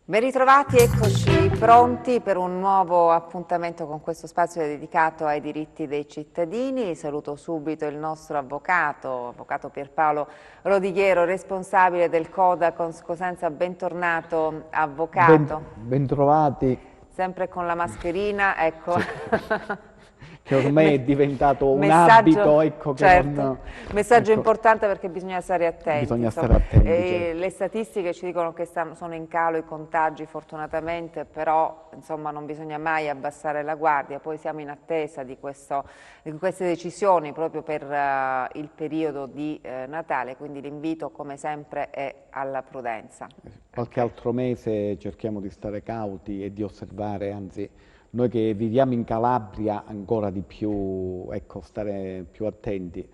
Ben ritrovati, eccoci pronti per un nuovo appuntamento con questo spazio dedicato ai diritti dei cittadini. Saluto subito il nostro avvocato Pierpaolo Rodighiero, responsabile del Codacons Cosenza. Bentornato, avvocato. Bentrovati. Sempre con la mascherina, ecco. Sì, che ormai è diventato un Messaggio, abito, ecco, che certo, non... messaggio Ecco, importante perché bisogna stare attenti, bisogna insomma. stare attenti, certo. Le statistiche ci dicono che sono in calo i contagi fortunatamente, però insomma non bisogna mai abbassare la guardia, poi siamo in attesa di queste decisioni proprio per il periodo di Natale, quindi l'invito come sempre è alla prudenza. Qualche Ok. altro mese cerchiamo di stare cauti e di osservare, anzi, noi che viviamo in Calabria ancora di più, ecco, stare più attenti,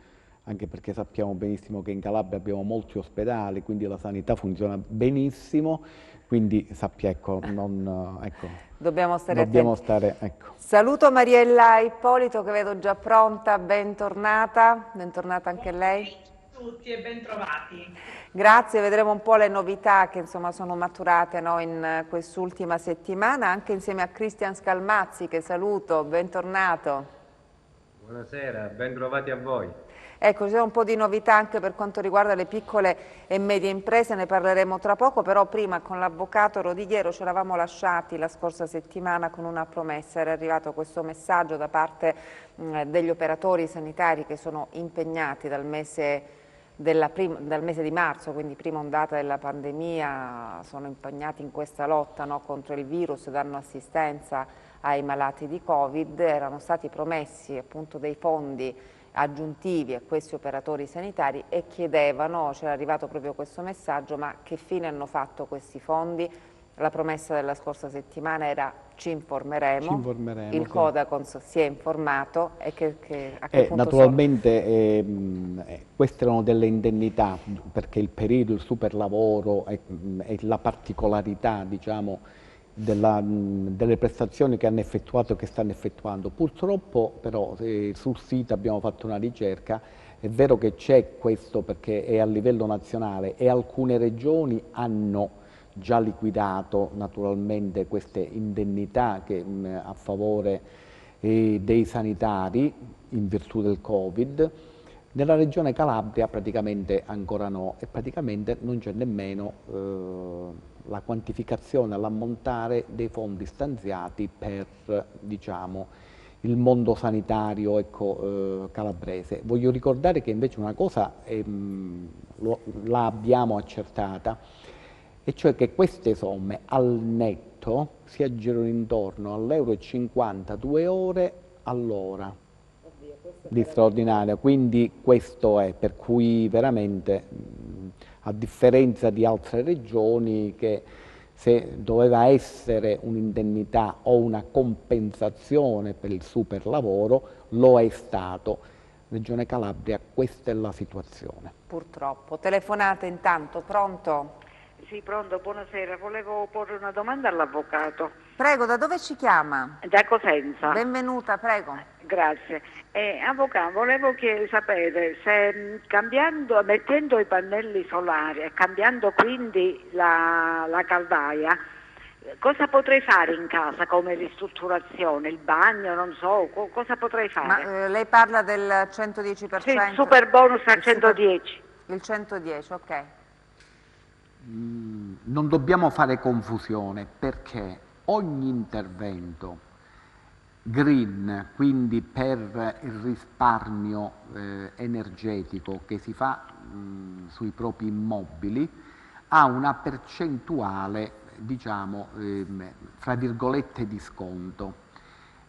anche perché sappiamo benissimo che in Calabria abbiamo molti ospedali, quindi la sanità funziona benissimo, quindi sappia, ecco, non, ecco, Dobbiamo stare dobbiamo attenti. stare, ecco. Saluto Mariella Ippolito che vedo già pronta, bentornata anche lei. Buongiorno a tutti e bentrovati. Grazie, vedremo un po' le novità che insomma sono maturate, no, in quest'ultima settimana, anche insieme a Cristian Scalmazzi che saluto, bentornato. Buonasera, ben trovati a voi. Ecco, c'è un po' di novità anche per quanto riguarda le piccole e medie imprese, ne parleremo tra poco, però prima con l'avvocato Rodighiero ci eravamo lasciati la scorsa settimana con una promessa, era arrivato questo messaggio da parte degli operatori sanitari che sono impegnati dal mese di marzo, quindi prima ondata della pandemia, sono impegnati in questa lotta, no, contro il virus, danno assistenza ai malati di Covid, erano stati promessi appunto dei fondi aggiuntivi a questi operatori sanitari e chiedevano, c'era arrivato proprio questo messaggio, ma che fine hanno fatto questi fondi? La promessa della scorsa settimana era ci Ci informeremo, informeremo, il sì. Codacons si è informato e a che punto sono? Naturalmente queste erano delle indennità perché il periodo, il super lavoro e la particolarità, diciamo, delle prestazioni che hanno effettuato e che stanno effettuando. Purtroppo però sul sito abbiamo fatto una ricerca, è vero che c'è questo perché è a livello nazionale e alcune regioni hanno già liquidato naturalmente queste indennità a favore dei sanitari in virtù del Covid. Nella regione Calabria praticamente ancora no e praticamente non c'è nemmeno la quantificazione, l'ammontare dei fondi stanziati per, diciamo, il mondo sanitario, ecco, calabrese. Voglio ricordare che invece una cosa la abbiamo accertata, e cioè che queste somme al netto si aggirano intorno all'euro e 50, 2 ore all'ora di straordinaria, quindi questo è, per cui veramente a differenza di altre regioni che se doveva essere un'indennità o una compensazione per il super lavoro lo è stato. Regione Calabria, questa è la situazione. Purtroppo. Telefonate intanto, pronto? Sì, pronto, buonasera. Volevo porre una domanda all'avvocato. Prego, da dove ci chiama? Da Cosenza. Benvenuta, prego. Grazie. Avvocato, volevo sapere se mettendo i pannelli solari e cambiando quindi la caldaia, cosa potrei fare in casa come ristrutturazione? Il bagno, non so, cosa potrei fare? Ma lei parla del Sì, 110%? il super bonus al Il super- 110. Il 110, ok. Non dobbiamo fare confusione perché ogni intervento green, quindi per il risparmio energetico che si fa sui propri immobili, ha una percentuale, diciamo, fra virgolette di sconto,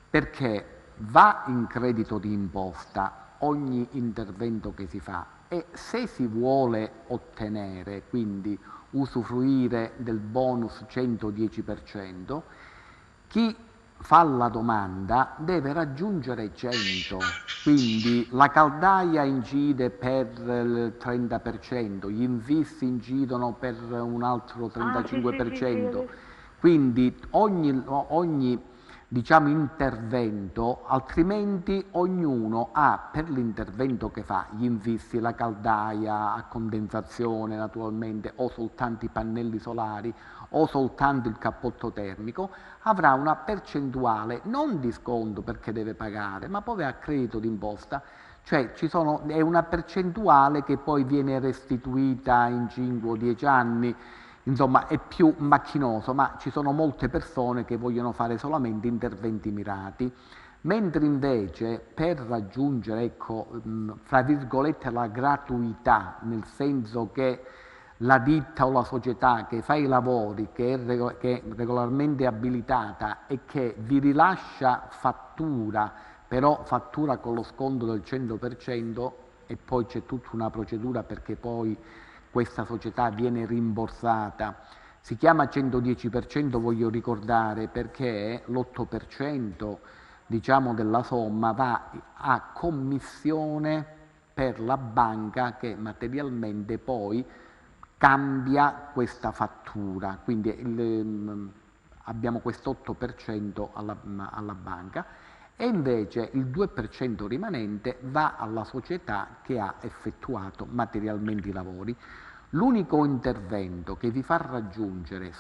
perché va in credito di imposta ogni intervento che si fa e se si vuole ottenere, quindi usufruire del bonus 110%, chi fa la domanda deve raggiungere 100, quindi la caldaia incide per il 30%, gli infissi incidono per un altro Ah, sì, sì, sì, 35%, sì. quindi ogni diciamo, intervento, altrimenti ognuno ha per l'intervento che fa, gli infissi, la caldaia a condensazione naturalmente, o soltanto i pannelli solari, o soltanto il cappotto termico, avrà una percentuale non di sconto perché deve pagare, ma poi a credito d'imposta, cioè è una percentuale che poi viene restituita in 5 o 10 anni. Insomma, è più macchinoso, ma ci sono molte persone che vogliono fare solamente interventi mirati, mentre invece per raggiungere, ecco, fra virgolette, la gratuità, nel senso che la ditta o la società che fa i lavori, che è regolarmente abilitata e che vi rilascia fattura, però fattura con lo sconto del 100%, e poi c'è tutta una procedura perché poi questa società viene rimborsata. Si chiama 110%, voglio ricordare, perché l'8% diciamo della somma va a commissione per la banca che materialmente poi cambia questa fattura, quindi abbiamo questo 8% alla banca, e invece il 2% rimanente va alla società che ha effettuato materialmente i lavori. L'unico intervento che vi fa raggiungere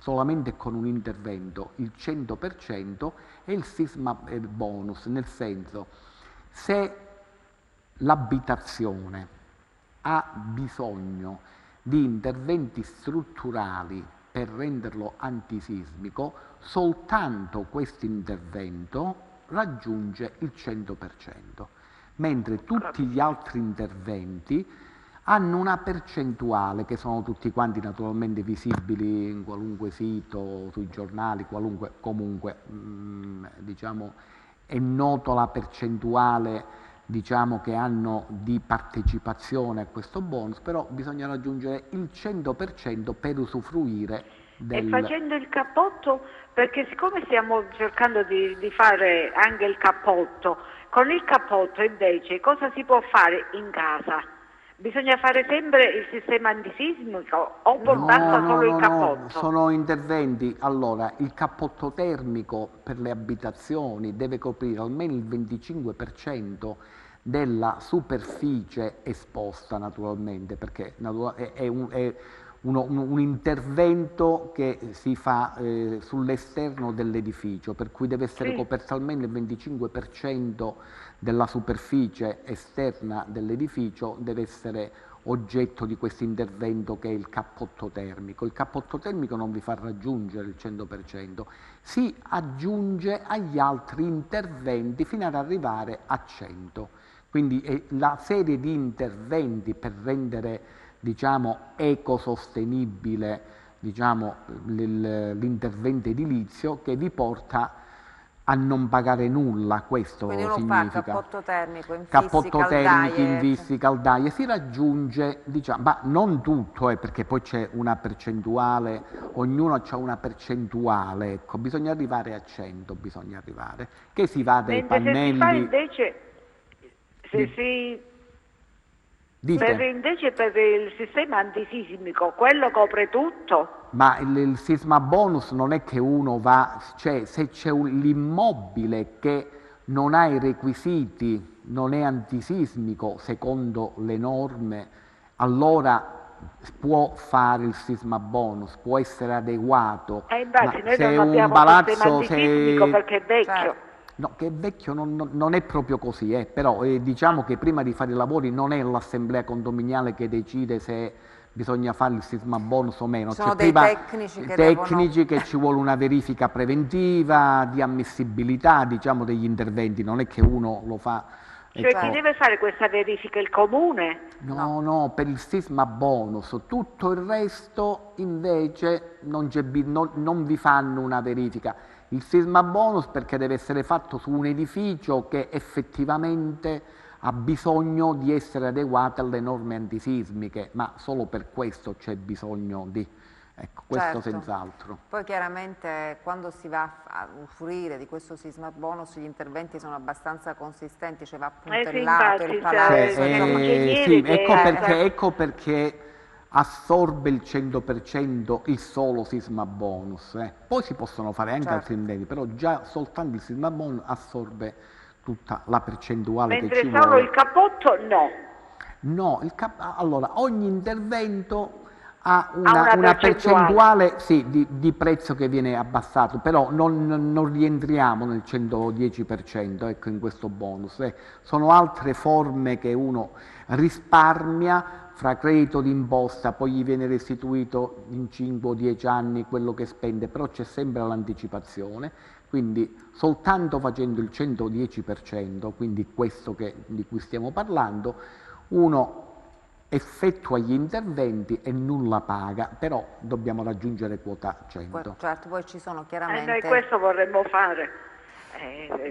solamente con un intervento il 100% è il sisma bonus, nel senso, se l'abitazione ha bisogno di interventi strutturali per renderlo antisismico, soltanto questo intervento raggiunge il 100%, mentre tutti gli altri interventi hanno una percentuale che sono tutti quanti naturalmente visibili in qualunque sito, sui giornali, comunque diciamo, è noto la percentuale, diciamo, che hanno di partecipazione a questo bonus, però bisogna raggiungere il 100% per usufruire E facendo il cappotto, perché siccome stiamo cercando di fare anche il cappotto, con il cappotto invece cosa si può fare in casa? Bisogna fare sempre il sistema antisismico o basta solo il cappotto? No, sono interventi. Allora, il cappotto termico per le abitazioni deve coprire almeno il 25% della superficie esposta naturalmente, perché è un intervento che si fa sull'esterno dell'edificio, per cui deve essere coperto almeno il 25% della superficie esterna dell'edificio, deve essere oggetto di questo intervento che è il cappotto termico. Il cappotto termico non vi fa raggiungere il 100%, si aggiunge agli altri interventi fino ad arrivare a 100%. Quindi la serie di interventi per rendere, diciamo, ecosostenibile, diciamo, l'intervento edilizio che vi porta a non pagare nulla, questo Quindi uno significa. fa cappotto termico, infissi, Cappotto termico, caldaie. infissi, caldaie, si raggiunge, diciamo, ma non tutto, perché poi c'è una percentuale, ognuno ha una percentuale, ecco, bisogna arrivare a 100, bisogna arrivare, che si va dai Mentre pannelli. se si fa invece, per il sistema antisismico, quello copre tutto? Ma il sisma bonus non è che uno va, cioè se c'è l'immobile che non ha i requisiti, non è antisismico secondo le norme, allora può fare il sisma bonus, può essere adeguato. Infatti noi se non abbiamo un palazzo, sistema antisismico perché è vecchio. No, che è vecchio non è proprio così, però diciamo che prima di fare i lavori non è l'assemblea condominiale che decide se bisogna fare il sisma bonus o meno. Sono C'è dei prima tecnici che ci vuole una verifica preventiva di ammissibilità, diciamo, degli interventi, non è che uno lo fa. Cioè chi deve fare questa verifica? Il comune? No, per il sisma bonus, tutto il resto invece non vi fanno una verifica. Il sisma bonus perché deve essere fatto su un edificio che effettivamente ha bisogno di essere adeguato alle norme antisismiche, ma solo per questo c'è bisogno di, ecco, questo senz'altro. Poi chiaramente quando si va a usufruire di questo sisma bonus gli interventi sono abbastanza consistenti, cioè va puntellato il palazzo. Sì, ecco perché assorbe il 100% il solo sisma bonus. Poi si possono fare anche altri interventi, però già soltanto il sisma bonus assorbe tutta la percentuale che ci mentre solo vuole. il cappotto no. No, allora ogni intervento ha una una percentuale. percentuale sì, di prezzo che viene abbassato, però non rientriamo nel 110%, ecco, in questo bonus. Sono altre forme che uno risparmia fra credito d'imposta, poi gli viene restituito in 5 o 10 anni quello che spende, però c'è sempre l'anticipazione, quindi soltanto facendo il 110%, quindi questo di cui stiamo parlando, uno effettua gli interventi e nulla paga, però dobbiamo raggiungere quota 100. Certo, poi ci sono Noi chiaramente... questo vorremmo fare.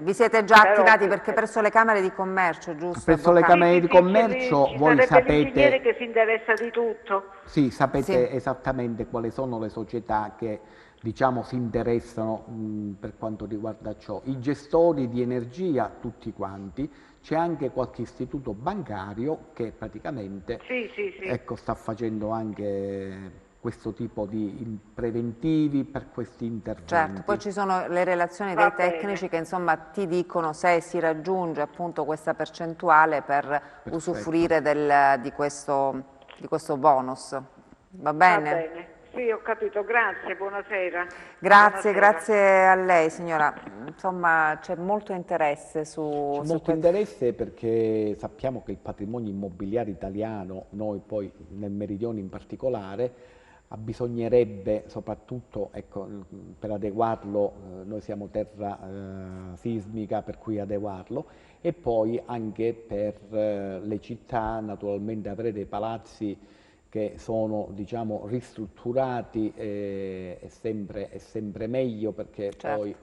Vi siete già attivati perché presso le Camere di Commercio, giusto? Presso le Camere di Commercio voi sapete... l'ingegnere che si interessa di tutto. Sì, sapete Sì. esattamente quali sono le società che diciamo si interessano per quanto riguarda ciò. I gestori di energia, tutti quanti, c'è anche qualche istituto bancario che praticamente Sì. ecco, sta facendo anche questo tipo di preventivi per questi interventi. Certo, poi ci sono le relazioni Va dei tecnici bene. che insomma ti dicono se si raggiunge appunto questa percentuale per usufruire di questo bonus. Va bene? Va bene. Sì, ho capito, grazie, buonasera. Grazie, Buonasera. grazie a lei signora. Insomma c'è molto interesse C'è molto interesse perché sappiamo che il patrimonio immobiliare italiano, noi poi nel Meridione in particolare, bisognerebbe soprattutto, ecco, per adeguarlo, noi siamo terra sismica, per cui adeguarlo, e poi anche per le città, naturalmente avere dei palazzi che sono, diciamo, ristrutturati è sempre meglio, perché Certo. poi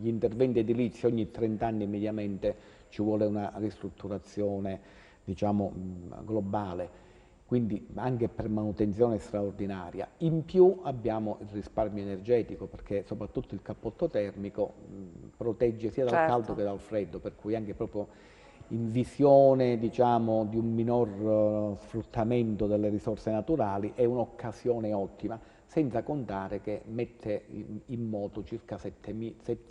gli interventi edilizi ogni 30 anni mediamente ci vuole una ristrutturazione, diciamo, globale, quindi anche per manutenzione straordinaria. In più abbiamo il risparmio energetico, perché soprattutto il cappotto termico protegge sia dal Certo. caldo che dal freddo, per cui anche proprio in visione, diciamo, di un minor sfruttamento delle risorse naturali è un'occasione ottima, senza contare che mette in moto circa 7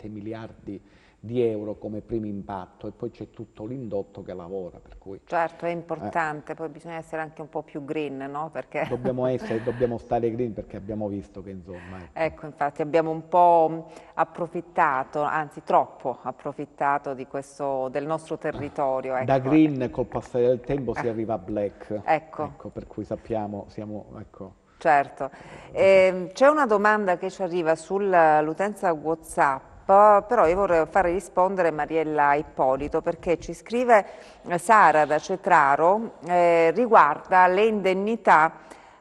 miliardi di euro come primo impatto, e poi c'è tutto l'indotto che lavora, per cui Certo, è importante, poi bisogna essere anche un po' più green, no? Perché... dobbiamo stare green, perché abbiamo visto che insomma... Ecco, infatti abbiamo un po' approfittato, anzi troppo approfittato del nostro territorio. Ecco. Da green col passare del tempo si arriva a black, Ecco. per cui sappiamo, ecco. Certo. C'è una domanda che ci arriva sull'utenza WhatsApp, però io vorrei fare rispondere Mariella Ippolito, perché ci scrive Sara da Cetraro, riguarda le indennità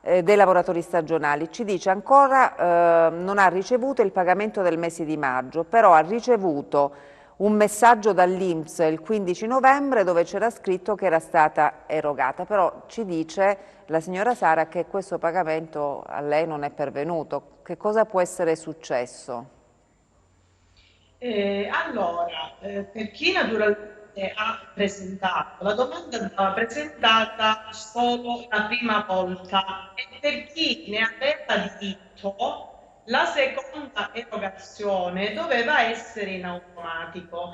dei lavoratori stagionali. Ci dice ancora non ha ricevuto il pagamento del mese di maggio, però ha ricevuto un messaggio dall'INPS il 15 novembre dove c'era scritto che era stata erogata, però ci dice la signora Sara che questo pagamento a lei non è pervenuto. Che cosa può essere successo? Allora, per chi naturalmente ha presentato, la domanda andava presentata solo la prima volta, e per chi ne aveva diritto, la seconda erogazione doveva essere in automatico.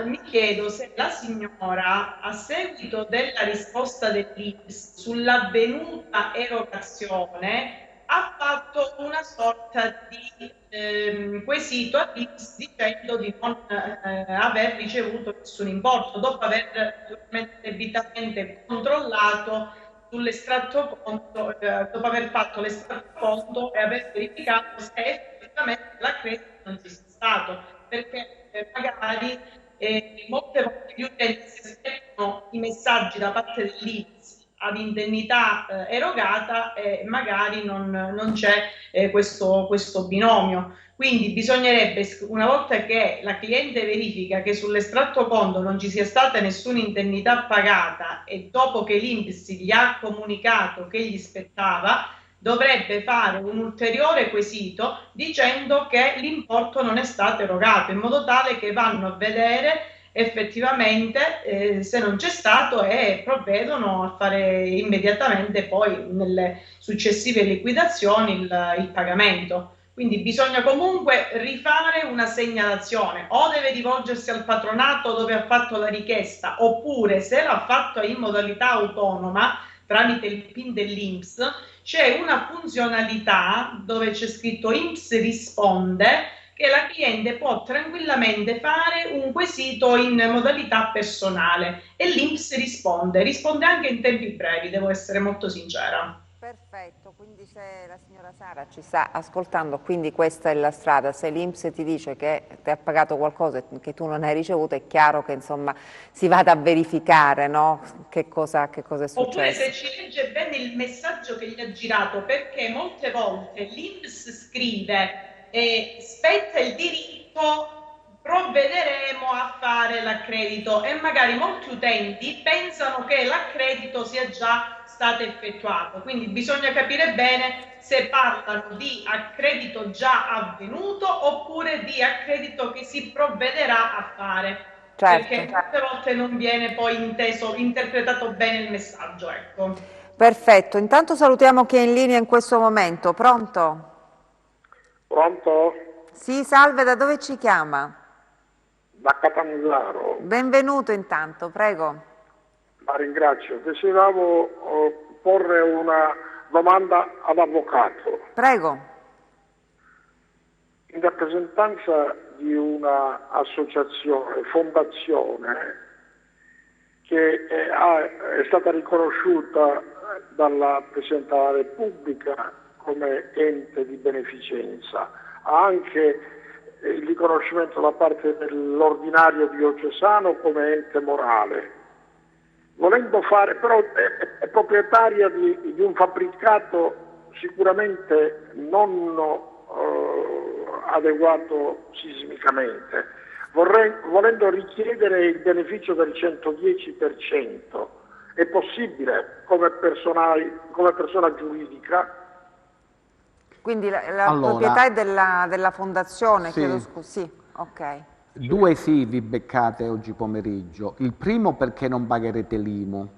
Mi chiedo se la signora, a seguito della risposta dell'INPS sull'avvenuta erogazione, ha fatto una sorta di quesito all'INPS dicendo di non aver ricevuto nessun importo, dopo aver debitamente controllato sull'estratto conto, dopo aver fatto l'estratto conto e aver verificato se effettivamente l'accredito non ci sia stato, perché magari molte volte gli utenti si aspettano i messaggi da parte dell'INPS ad indennità erogata e magari non c'è questo binomio. Quindi bisognerebbe, una volta che la cliente verifica che sull'estratto conto non ci sia stata nessuna indennità pagata e dopo che l'INPS gli ha comunicato che gli spettava, dovrebbe fare un ulteriore quesito dicendo che l'importo non è stato erogato, in modo tale che vanno a vedere effettivamente se non c'è stato, e provvedono a fare immediatamente poi nelle successive liquidazioni il pagamento. Quindi bisogna comunque rifare una segnalazione, o deve rivolgersi al patronato dove ha fatto la richiesta, oppure se l'ha fatto in modalità autonoma tramite il PIN dell'INPS, c'è una funzionalità dove c'è scritto INPS risponde, che la cliente può tranquillamente fare un quesito in modalità personale e l'INPS risponde anche in tempi brevi, devo essere molto sincera. Perfetto, quindi se la signora Sara ci sta ascoltando, quindi questa è la strada. Se l'INPS ti dice che ti ha pagato qualcosa che tu non hai ricevuto, è chiaro che insomma si vada a verificare, no? Che cosa è successo. Oppure se ci legge bene il messaggio che gli ha girato, perché molte volte l'INPS scrive spetta il diritto, provvederemo a fare l'accredito, e magari molti utenti pensano che l'accredito sia già stato effettuato, quindi bisogna capire bene se parlano di accredito già avvenuto oppure di accredito che si provvederà a fare, Certo. perché molte volte non viene poi interpretato bene il messaggio, ecco. Perfetto, intanto salutiamo chi è in linea in questo momento. Pronto? Pronto? Sì, salve, da dove ci chiama? Da Catanzaro. Benvenuto intanto, prego. La ringrazio. Desideravo porre una domanda all'avvocato. Prego. In rappresentanza di una associazione, fondazione, che è stata riconosciuta dalla Presidente della Repubblica come ente di beneficenza, ha anche il riconoscimento da parte dell'ordinario diocesano come ente morale. Volendo fare, però è proprietaria di un fabbricato sicuramente non adeguato sismicamente. Volendo richiedere il beneficio del 110%, è possibile come persona giuridica? Quindi la Allora, proprietà è della fondazione, sì. chiedo scusa. Sì, ok. Due sì vi beccate oggi pomeriggio. Il primo perché non pagherete l'IMU,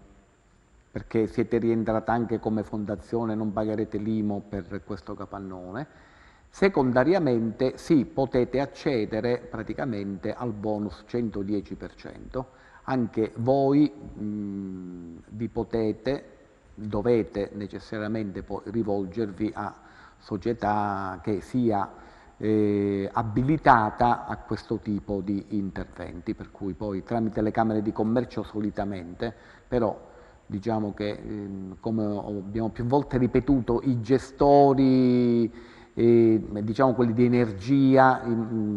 perché siete rientrata anche come fondazione, non pagherete l'IMU per questo capannone. Secondariamente sì, potete accedere praticamente al bonus 110%, anche voi dovete necessariamente poi rivolgervi a società che sia abilitata a questo tipo di interventi, per cui poi tramite le camere di commercio solitamente, però diciamo che come abbiamo più volte ripetuto, i gestori, diciamo quelli di energia,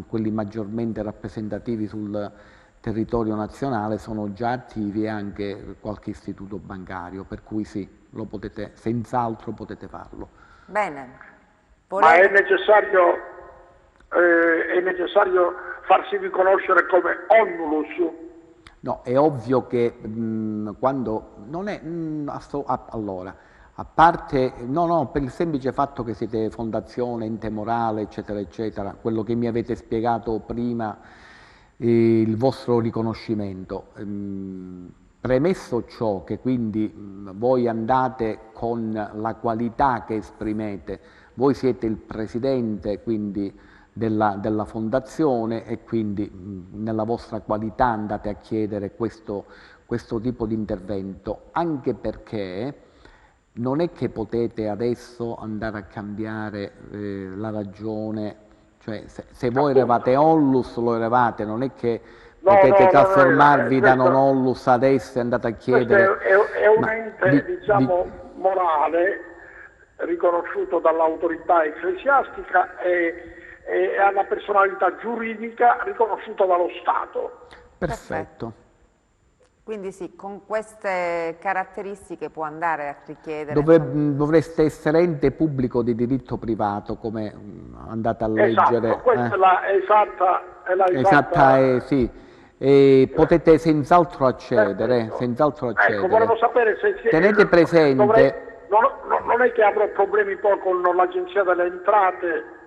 quelli maggiormente rappresentativi sul territorio nazionale, sono già attivi, e anche qualche istituto bancario, per cui sì, senz'altro potete farlo. Bene. Ma è necessario farsi riconoscere come onlus? No, è ovvio che quando non è allora, a parte per il semplice fatto che siete fondazione, ente morale, eccetera, eccetera, quello che mi avete spiegato prima, il vostro riconoscimento. Premesso ciò, che quindi voi andate con la qualità che esprimete, voi siete il presidente quindi della fondazione, e quindi nella vostra qualità andate a chiedere questo tipo di intervento, anche perché non è che potete adesso andare a cambiare la ragione, cioè se voi eravate onlus lo eravate, non è che potete trasformarvi da non onlus adesso e andate a chiedere. È un ente morale riconosciuto dall'autorità ecclesiastica e ha una personalità giuridica riconosciuta dallo Stato. Perfetto. Quindi sì, con queste caratteristiche può andare a richiedere. Dovreste essere ente pubblico di diritto privato, come andate a leggere. Esatto, questa è la esatta. Sì. E potete senz'altro accedere, Ecco, volevo sapere se tenete presente. Non è che avrò problemi poi con l'Agenzia delle Entrate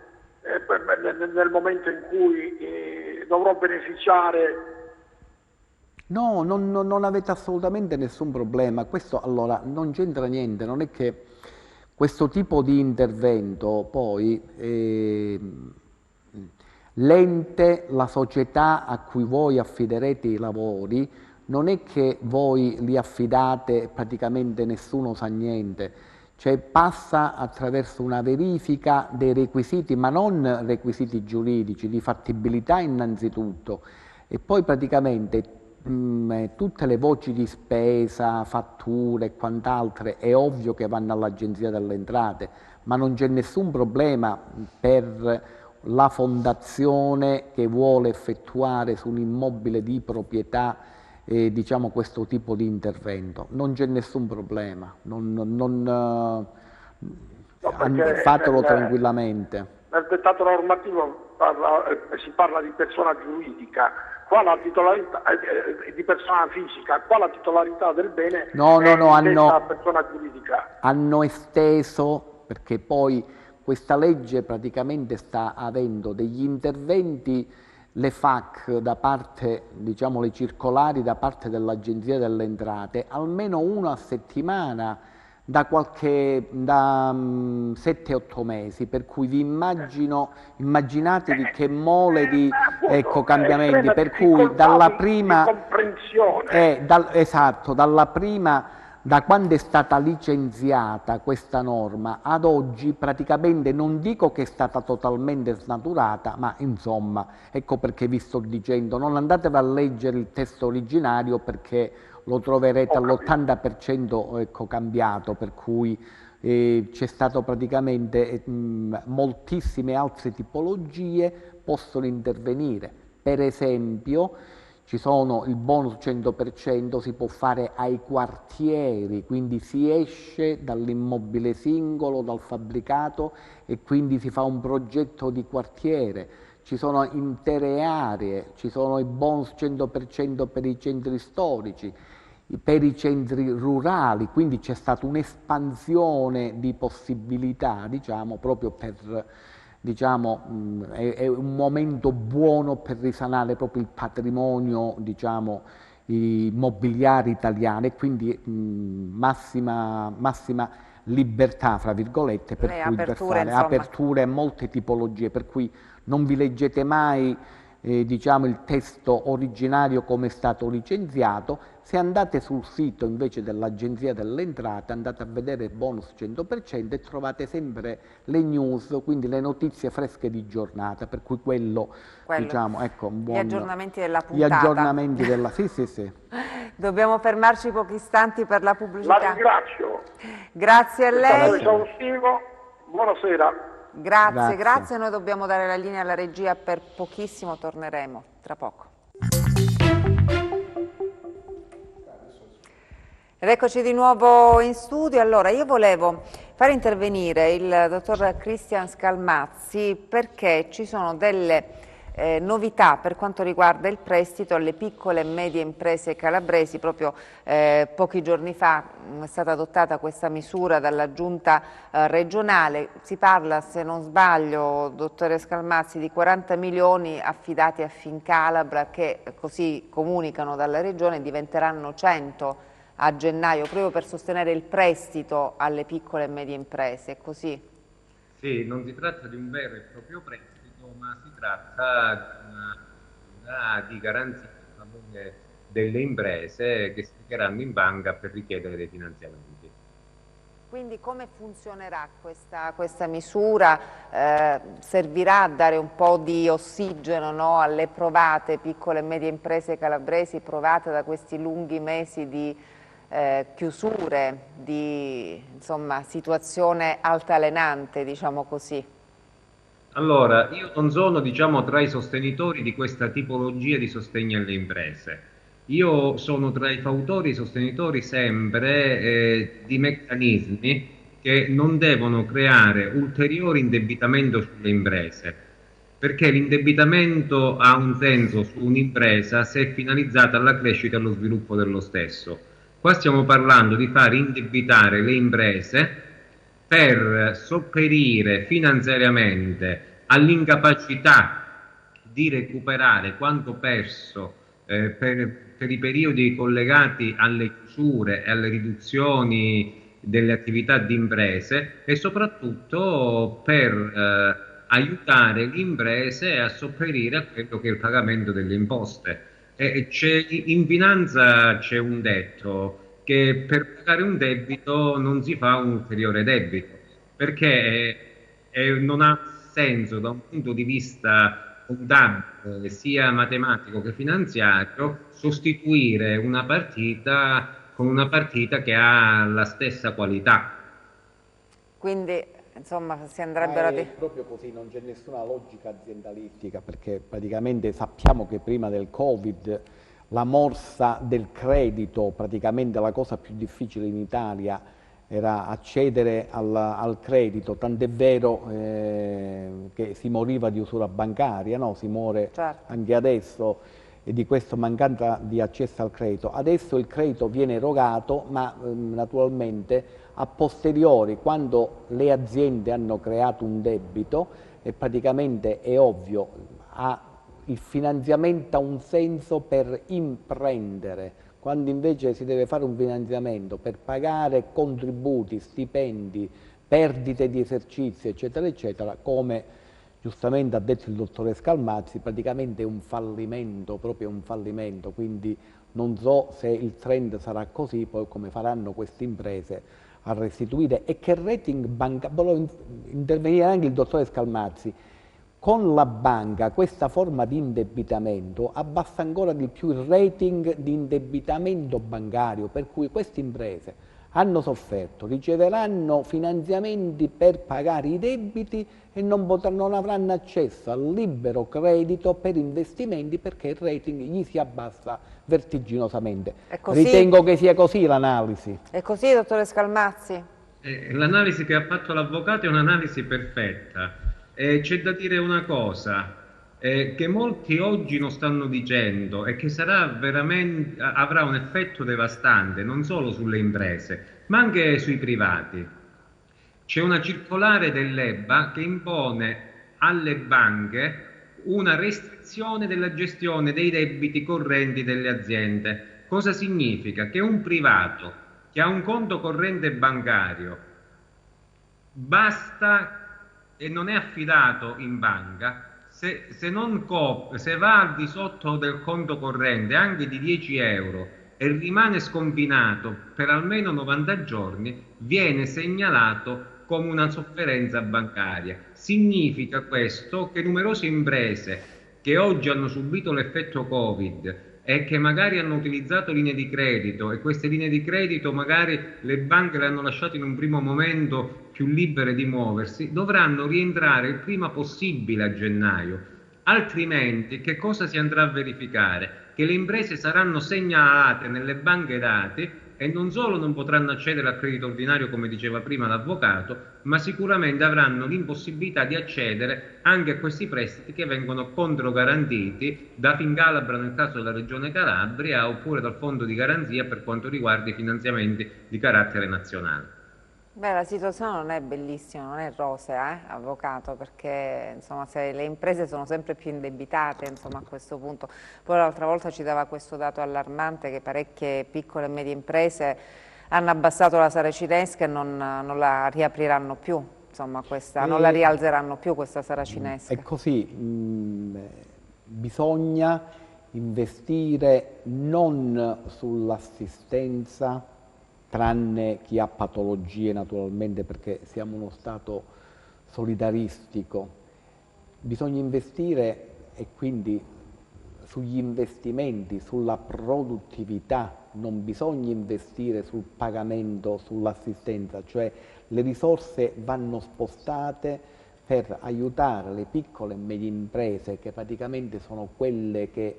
nel momento in cui dovrò beneficiare No, non avete assolutamente nessun problema. Questo allora non c'entra niente, non è che questo tipo di intervento poi l'ente, la società a cui voi affiderete i lavori, non è che voi li affidate e praticamente nessuno sa niente, cioè passa attraverso una verifica dei requisiti, ma non requisiti giuridici, di fattibilità innanzitutto, e poi praticamente tutte le voci di spesa, fatture e quant'altre, è ovvio che vanno all'Agenzia delle Entrate, ma non c'è nessun problema per la fondazione che vuole effettuare su un immobile di proprietà diciamo questo tipo di intervento. Non c'è nessun problema, No, perché fatelo tranquillamente. nel dettato normativo si parla di persona giuridica, qua la titolarità di persona fisica, qua la titolarità del bene No, è hanno, a persona giuridica. hanno esteso, perché poi questa legge praticamente sta avendo degli interventi, le FAC da parte, diciamo le circolari da parte dell'Agenzia delle Entrate, almeno una a settimana da 7-8 mesi, per cui vi immaginatevi che mole di cambiamenti, per cui dalla prima, esatto, dalla prima, da quando è stata licenziata questa norma ad oggi, praticamente non dico che è stata totalmente snaturata, ma insomma, ecco perché vi sto dicendo, non andatevi a leggere il testo originario perché lo troverete all'80% cambiato, per cui c'è stato praticamente moltissime altre tipologie possono intervenire. Per esempio, ci sono il bonus 100%, si può fare ai quartieri, quindi si esce dall'immobile singolo, dal fabbricato e quindi si fa un progetto di quartiere. Ci sono intere aree, ci sono i bonus 100% per i centri storici, per i centri rurali, quindi c'è stata un'espansione di possibilità, diciamo, proprio per, diciamo, è un momento buono per risanare proprio il patrimonio, diciamo, immobiliare italiano, e quindi massima libertà, fra virgolette, per cui per fare aperture a molte tipologie, per cui non vi leggete mai diciamo il testo originario come è stato licenziato. Se andate sul sito invece dell'Agenzia delle Entrate, andate a vedere il bonus 100% e trovate sempre le news, quindi le notizie fresche di giornata, per cui quello diciamo, ecco, un buon... Gli aggiornamenti della puntata. Gli aggiornamenti della... sì. Dobbiamo fermarci pochi istanti per la pubblicità. La ringrazio. Grazie a lei. Esaustivo. Buonasera. Grazie. Noi dobbiamo dare la linea alla regia per pochissimo, torneremo tra poco. Ed eccoci di nuovo in studio. Allora, io volevo fare intervenire il dottor Cristian Scalmazzi perché ci sono delle novità per quanto riguarda il prestito alle piccole e medie imprese calabresi. Proprio pochi giorni fa è stata adottata questa misura dalla giunta regionale. Si parla, se non sbaglio, dottore Scalmazzi, di 40 milioni affidati a Fincalabra che, così comunicano dalla regione, diventeranno 100 a gennaio, proprio per sostenere il prestito alle piccole e medie imprese, è così? Sì, non si tratta di un vero e proprio prestito, ma si tratta di garanzie a favore delle imprese che si recheranno in banca per richiedere dei finanziamenti. Quindi come funzionerà questa misura? Servirà a dare un po' di ossigeno, no, alle provate piccole e medie imprese calabresi, provate da questi lunghi mesi di chiusure, di insomma, situazione altalenante, diciamo così? Allora, io non sono, diciamo, tra i sostenitori di questa tipologia di sostegno alle imprese. Io sono tra i fautori e sostenitori sempre di meccanismi che non devono creare ulteriore indebitamento sulle imprese, perché l'indebitamento ha un senso su un'impresa se è finalizzata alla crescita e allo sviluppo dello stesso. Qua stiamo parlando di far indebitare le imprese per sopperire finanziariamente all'incapacità di recuperare quanto perso per per i periodi collegati alle chiusure e alle riduzioni delle attività di imprese e soprattutto per aiutare le imprese a sopperire a quello che è il pagamento delle imposte. In finanza c'è un detto che per pagare un debito non si fa un ulteriore debito, perché non ha senso da un punto di vista contabile, sia matematico che finanziario, sostituire una partita con una partita che ha la stessa qualità. Quindi, insomma, si andrebbero È proprio così, non c'è nessuna logica aziendalistica, perché praticamente sappiamo che prima del Covid la morsa del credito, praticamente la cosa più difficile in Italia era accedere al credito, tant'è vero che si moriva di usura bancaria, no? Si muore anche adesso di questa mancanza di accesso al credito. Adesso il credito viene erogato, ma naturalmente a posteriori, quando le aziende hanno creato un debito, e praticamente è ovvio, il finanziamento ha un senso per imprendere, quando invece si deve fare un finanziamento per pagare contributi, stipendi, perdite di esercizio, eccetera, eccetera, come giustamente ha detto il dottore Scalmazzi, praticamente è un fallimento, proprio un fallimento, quindi non so se il trend sarà così, poi come faranno queste imprese a restituire, e che rating bancario, volevo intervenire anche il dottore Scalmazzi, con la banca questa forma di indebitamento abbassa ancora di più il rating di indebitamento bancario, per cui queste imprese hanno sofferto, riceveranno finanziamenti per pagare i debiti e non avranno accesso al libero credito per investimenti, perché il rating gli si abbassa vertiginosamente. Ritengo che sia così l'analisi. È così, dottore Scalmazzi? L'analisi che ha fatto l'avvocato è un'analisi perfetta. C'è da dire una cosa che molti oggi non stanno dicendo e che avrà un effetto devastante non solo sulle imprese ma anche sui privati. C'è una circolare dell'EBA che impone alle banche una restrizione della gestione dei debiti correnti delle aziende. Cosa significa? Che un privato che ha un conto corrente bancario basta e non è affidato in banca, se va al di sotto del conto corrente anche di 10 euro e rimane sconfinato per almeno 90 giorni, viene segnalato come una sofferenza bancaria. Significa questo che numerose imprese che oggi hanno subito l'effetto Covid e che magari hanno utilizzato linee di credito, e queste linee di credito magari le banche le hanno lasciate in un primo momento più libere di muoversi, dovranno rientrare il prima possibile a gennaio. Altrimenti che cosa si andrà a verificare? Che le imprese saranno segnalate nelle banche dati e non solo non potranno accedere al credito ordinario, come diceva prima l'avvocato, ma sicuramente avranno l'impossibilità di accedere anche a questi prestiti che vengono controgarantiti da Fingalabra nel caso della Regione Calabria, oppure dal Fondo di Garanzia per quanto riguarda i finanziamenti di carattere nazionale. Beh, la situazione non è bellissima, non è rosea, avvocato, perché insomma, se le imprese sono sempre più indebitate, insomma, a questo punto. Poi l'altra volta ci dava questo dato allarmante che parecchie piccole e medie imprese hanno abbassato la saracinesca e non la riapriranno più, insomma, non la rialzeranno più questa saracinesca. È così, bisogna investire non sull'assistenza, tranne chi ha patologie naturalmente, perché siamo uno Stato solidaristico. Bisogna investire, e quindi sugli investimenti, sulla produttività, non bisogna investire sul pagamento, sull'assistenza, cioè le risorse vanno spostate per aiutare le piccole e medie imprese, che praticamente sono quelle che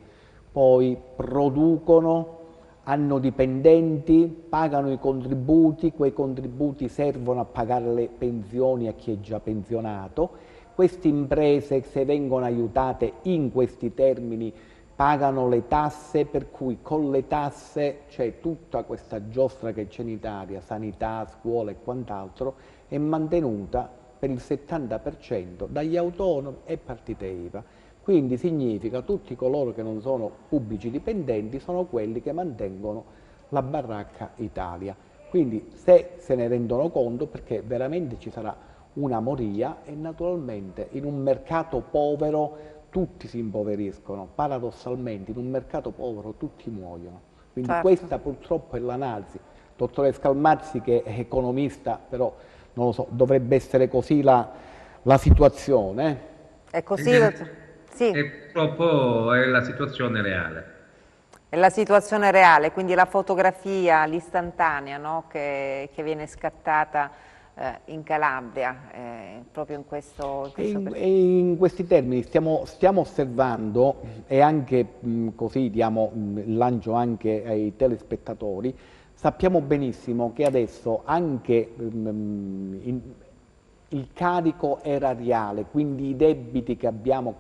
poi producono, hanno dipendenti, pagano i contributi, quei contributi servono a pagare le pensioni a chi è già pensionato. Queste imprese, se vengono aiutate in questi termini, pagano le tasse, per cui con le tasse, cioè tutta questa giostra che c'è in Italia, sanità, scuola e quant'altro, è mantenuta per il 70% dagli autonomi e partite IVA. Quindi significa tutti coloro che non sono pubblici dipendenti sono quelli che mantengono la baracca Italia. Quindi se ne rendono conto, perché veramente ci sarà una moria e naturalmente in un mercato povero tutti si impoveriscono, paradossalmente in un mercato povero tutti muoiono. Quindi Certo. questa purtroppo è l'analisi. Dottore Scalmazzi, che è economista, però non lo so, dovrebbe essere così la situazione. È così, dottor? Sì. E purtroppo è la situazione reale. È la situazione reale, quindi la fotografia, l'istantanea, no? che viene scattata in Calabria, proprio in questo periodo. E in questi termini stiamo osservando, e anche così diamo lancio anche ai telespettatori, sappiamo benissimo che adesso anche il carico erariale, quindi i debiti che abbiamo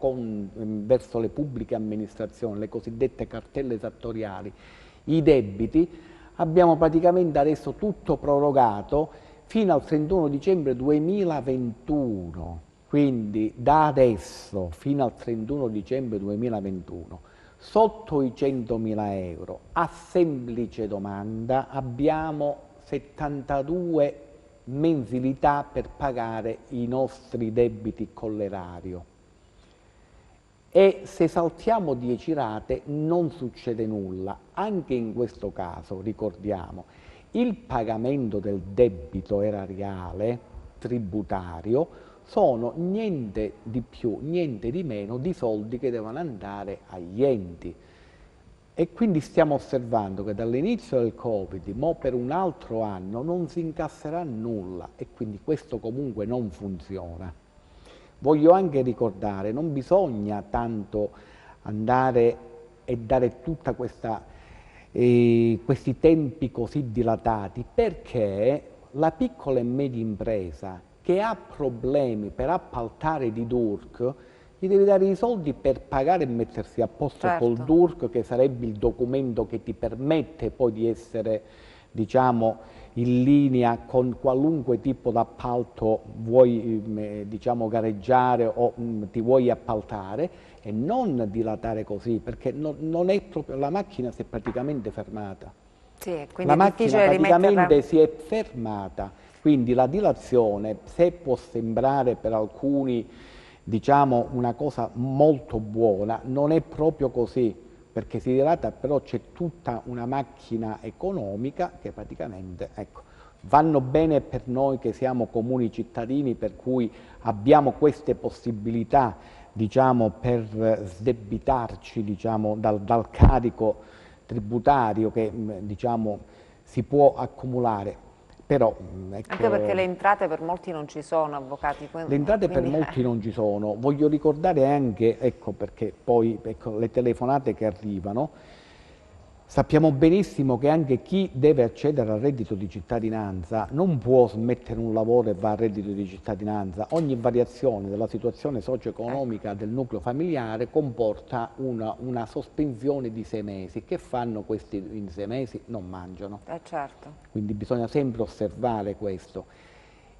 verso le pubbliche amministrazioni, le cosiddette cartelle esattoriali, i debiti, abbiamo praticamente adesso tutto prorogato fino al 31 dicembre 2021. Quindi da adesso fino al 31 dicembre 2021, sotto i 100.000 euro, a semplice domanda, abbiamo 72 mensilità per pagare i nostri debiti con l'erario. E se saltiamo 10 rate non succede nulla. Anche in questo caso, ricordiamo, il pagamento del debito erariale tributario sono niente di più, niente di meno di soldi che devono andare agli enti. E quindi stiamo osservando che dall'inizio del Covid, mo per un altro anno, non si incasserà nulla e quindi questo comunque non funziona. Voglio anche ricordare, non bisogna tanto andare e dare tutta questi tempi così dilatati, perché la piccola e media impresa che ha problemi per appaltare di DURC, gli devi dare i soldi per pagare e mettersi a posto col DURC, che sarebbe il documento che ti permette poi di essere, diciamo, in linea con qualunque tipo d'appalto vuoi, diciamo, gareggiare o ti vuoi appaltare, e non dilatare così, perché non è proprio, la macchina si è praticamente fermata. Sì, quindi la è macchina difficile praticamente si è fermata, quindi la dilazione, se può sembrare per alcuni, diciamo, una cosa molto buona, non è proprio così, perché si dilata, però c'è tutta una macchina economica che praticamente, ecco, vanno bene per noi che siamo comuni cittadini, per cui abbiamo queste possibilità, diciamo, per sdebitarci, diciamo, dal carico tributario che, diciamo, si può accumulare. Però, ecco, anche perché le entrate per molti non ci sono, avvocati. Le entrate per molti non ci sono. Voglio ricordare anche, ecco, perché poi le telefonate che arrivano, sappiamo benissimo che anche chi deve accedere al reddito di cittadinanza non può smettere un lavoro e va al reddito di cittadinanza. Ogni variazione della situazione socio-economica del nucleo familiare comporta una sospensione di 6 mesi. Che fanno questi in 6 mesi? Non mangiano. Certo. Quindi bisogna sempre osservare questo.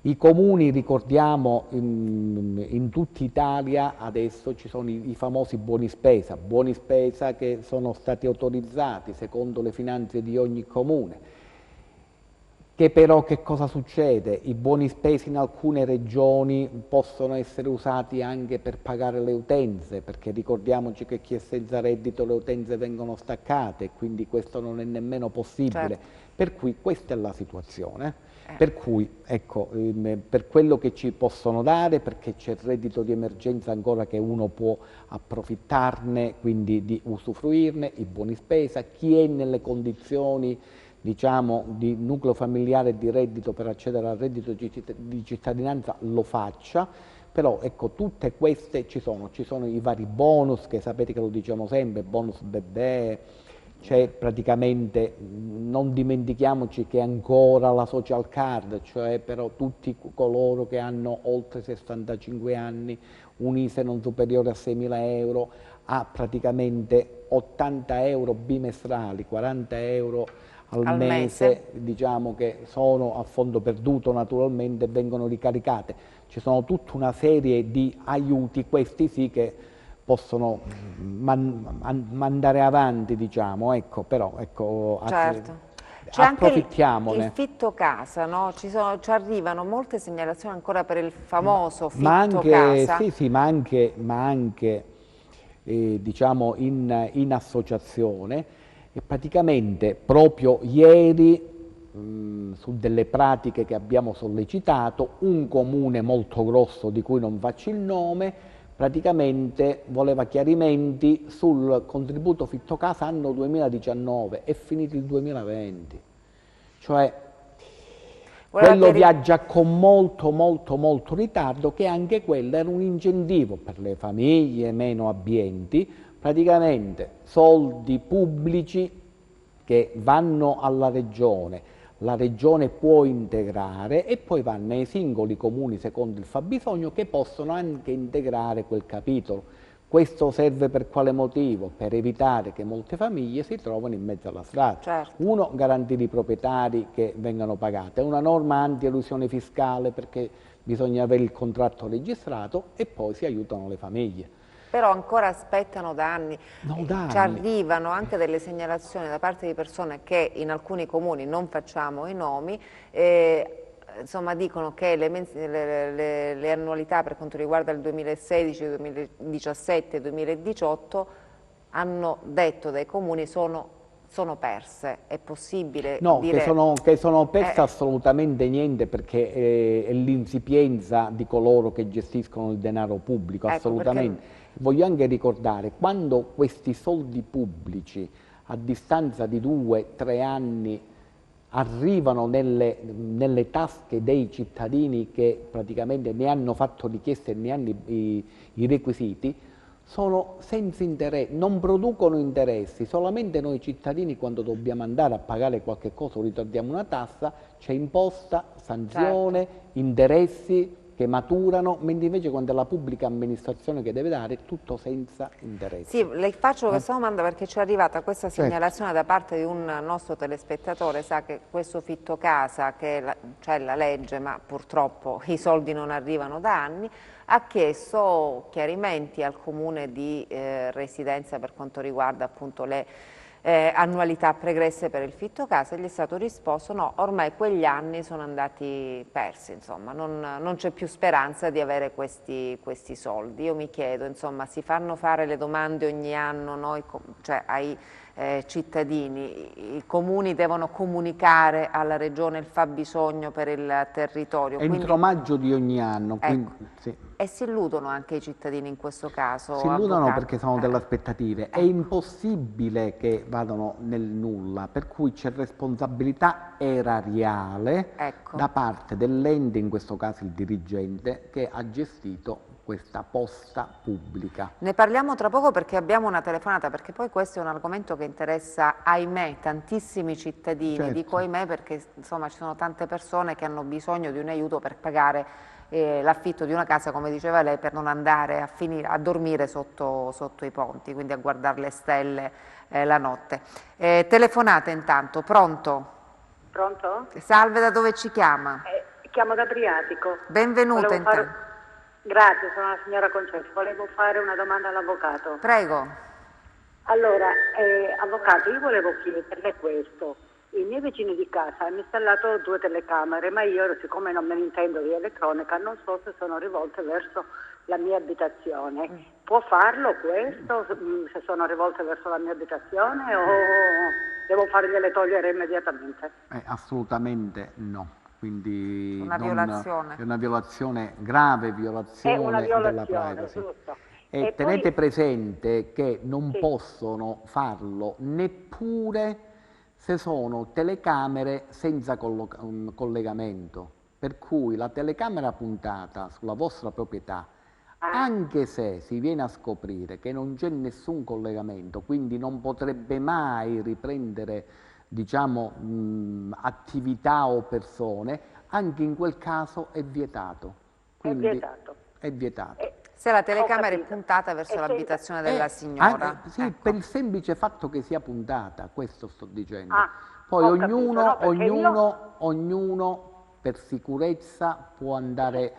I comuni, ricordiamo, in tutta Italia adesso ci sono i famosi buoni spesa che sono stati autorizzati secondo le finanze di ogni comune, che però che cosa succede? I buoni spesa in alcune regioni possono essere usati anche per pagare le utenze, perché ricordiamoci che chi è senza reddito le utenze vengono staccate, quindi questo non è nemmeno possibile. Certo. Per cui questa è la situazione. Per cui, ecco, per quello che ci possono dare, perché c'è il reddito di emergenza ancora che uno può approfittarne, quindi di usufruirne, i buoni spesa, chi è nelle condizioni, diciamo, di nucleo familiare e di reddito per accedere al reddito di cittadinanza lo faccia, però ecco, tutte queste ci sono i vari bonus, che sapete che lo diciamo sempre, bonus bebè, c'è praticamente, non dimentichiamoci che ancora la social card, cioè però tutti coloro che hanno oltre 65 anni, un ISEE non superiore a 6.000 euro, ha praticamente 80 euro bimestrali, 40 euro al mese, diciamo, che sono a fondo perduto naturalmente e vengono ricaricate. Ci sono tutta una serie di aiuti, questi sì, che possono mandare avanti, diciamo, ecco, però ecco, certo. C'è anche il fitto casa, no? Ci arrivano molte segnalazioni ancora per il famoso fitto casa. Sì, ma anche diciamo in associazione, e praticamente proprio ieri su delle pratiche che abbiamo sollecitato, un comune molto grosso di cui non faccio il nome, praticamente voleva chiarimenti sul contributo fitto casa anno 2019, è finito il 2020, cioè quello viaggia con molto ritardo, che anche quello era un incentivo per le famiglie meno abbienti, praticamente soldi pubblici che vanno alla regione, la regione può integrare e poi vanno ai singoli comuni secondo il fabbisogno, che possono anche integrare quel capitolo. Questo serve per quale motivo? Per evitare che molte famiglie si trovino in mezzo alla strada. Certo. Uno, garantire i proprietari che vengano pagati, è una norma anti-elusione fiscale perché bisogna avere il contratto registrato, e poi si aiutano le famiglie. Però ancora aspettano da anni. No, da anni. Ci arrivano anche delle segnalazioni da parte di persone che in alcuni comuni, non facciamo i nomi, insomma dicono che le annualità per quanto riguarda il 2016, 2017 e 2018 hanno detto dai comuni sono perse. È possibile dire... che sono perse assolutamente niente, perché è l'insipienza di coloro che gestiscono il denaro pubblico, ecco, assolutamente. perché... Voglio anche ricordare, quando questi soldi pubblici a distanza di 2-3 anni arrivano nelle tasche dei cittadini che praticamente ne hanno fatto richiesta e ne hanno i requisiti, sono senza interesse, non producono interessi. Solamente noi cittadini, quando dobbiamo andare a pagare qualche cosa o ritorniamo una tassa, c'è imposta, sanzione, certo, interessi che maturano, mentre invece quando è la pubblica amministrazione che deve dare, è tutto senza interessi. Sì, le faccio questa domanda perché ci è arrivata questa segnalazione da parte di un nostro telespettatore. Sa che questo fitto casa, che c'è la legge ma purtroppo i soldi non arrivano da anni, ha chiesto chiarimenti al comune di residenza per quanto riguarda appunto le annualità pregresse per il fitto casa, e gli è stato risposto no, ormai quegli anni sono andati persi, insomma, non c'è più speranza di avere questi soldi. Io mi chiedo, insomma, si fanno fare le domande ogni anno noi, cioè ai cittadini, i comuni devono comunicare alla regione il fabbisogno per il territorio. Entro maggio di ogni anno. Ecco. Quindi, sì. E si illudono anche i cittadini in questo caso? Si illudono, avvocati? perché sono delle aspettative. È impossibile che vadano nel nulla, per cui c'è responsabilità erariale da parte dell'ente, in questo caso il dirigente, che ha gestito questa posta pubblica. Ne parliamo tra poco perché abbiamo una telefonata, perché poi questo è un argomento che interessa, ahimè, tantissimi cittadini. Certo. Dico ahimè perché insomma ci sono tante persone che hanno bisogno di un aiuto per pagare l'affitto di una casa, come diceva lei, per non andare a dormire sotto i ponti, quindi a guardare le stelle la notte. Telefonate intanto, pronto? Pronto? Salve, da dove ci chiama? Chiamo da Briatico. Benvenuta intanto. Grazie, sono la signora Concetta. Volevo fare una domanda all'avvocato. Prego. Allora, avvocato, io volevo chiederle questo. I miei vicini di casa hanno installato 2 telecamere, ma io, siccome non me ne intendo di elettronica, non so se sono rivolte verso la mia abitazione. Può farlo questo, se sono rivolte verso la mia abitazione, o devo fargliele togliere immediatamente? Assolutamente no. Quindi violazione. È una violazione, grave violazione della privacy. Giusto. E tenete presente che non possono farlo neppure se sono telecamere senza collegamento, per cui la telecamera puntata sulla vostra proprietà, anche se si viene a scoprire che non c'è nessun collegamento, quindi non potrebbe mai riprendere, diciamo, attività o persone, anche in quel caso è vietato. Quindi è vietato. Se la telecamera è puntata verso l'abitazione della signora. Sì, ecco. Per il semplice fatto che sia puntata, questo sto dicendo. Poi ognuno per sicurezza può andare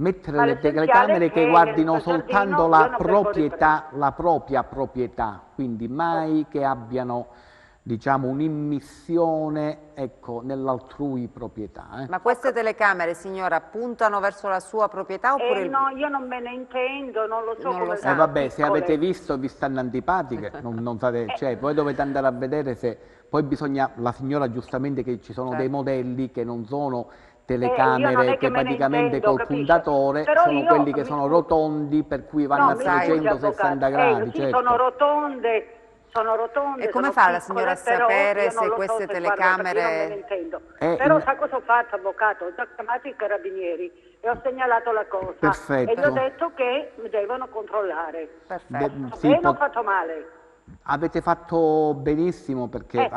Mettere Ma le l'essenziale telecamere è che che guardino nel soltanto giardino io non vengo la propria proprietà, quindi mai che abbiano, diciamo, un'immissione, ecco, nell'altrui proprietà. Ma queste telecamere, signora, puntano verso la sua proprietà oppure no, io non me ne intendo, non lo so Non lo come sa. sono Vabbè, se piccole. avete visto vi stanno antipatiche, non fate, cioè, voi dovete andare a vedere se, poi bisogna, la signora giustamente che ci sono dei Certo. modelli che non sono Io non telecamere è che che me ne praticamente intendo, col capisce? puntatore Però sono io quelli che mi sono scusi. rotondi per cui vanno No, a mi scusi, 360 avvocato. gradi, Sì, certo. sono rotonde, E come sono fa la piccole, signora a però sapere io se non lo queste so se guarda, perché io non me ne telecamere... intendo. Però in- sa cosa ho fatto, avvocato? Ho già chiamato i carabinieri e ho segnalato la cosa. Perfetto. E gli ho detto che mi devono controllare. Perfetto. sì, Bene, ho fatto male. avete fatto benissimo perché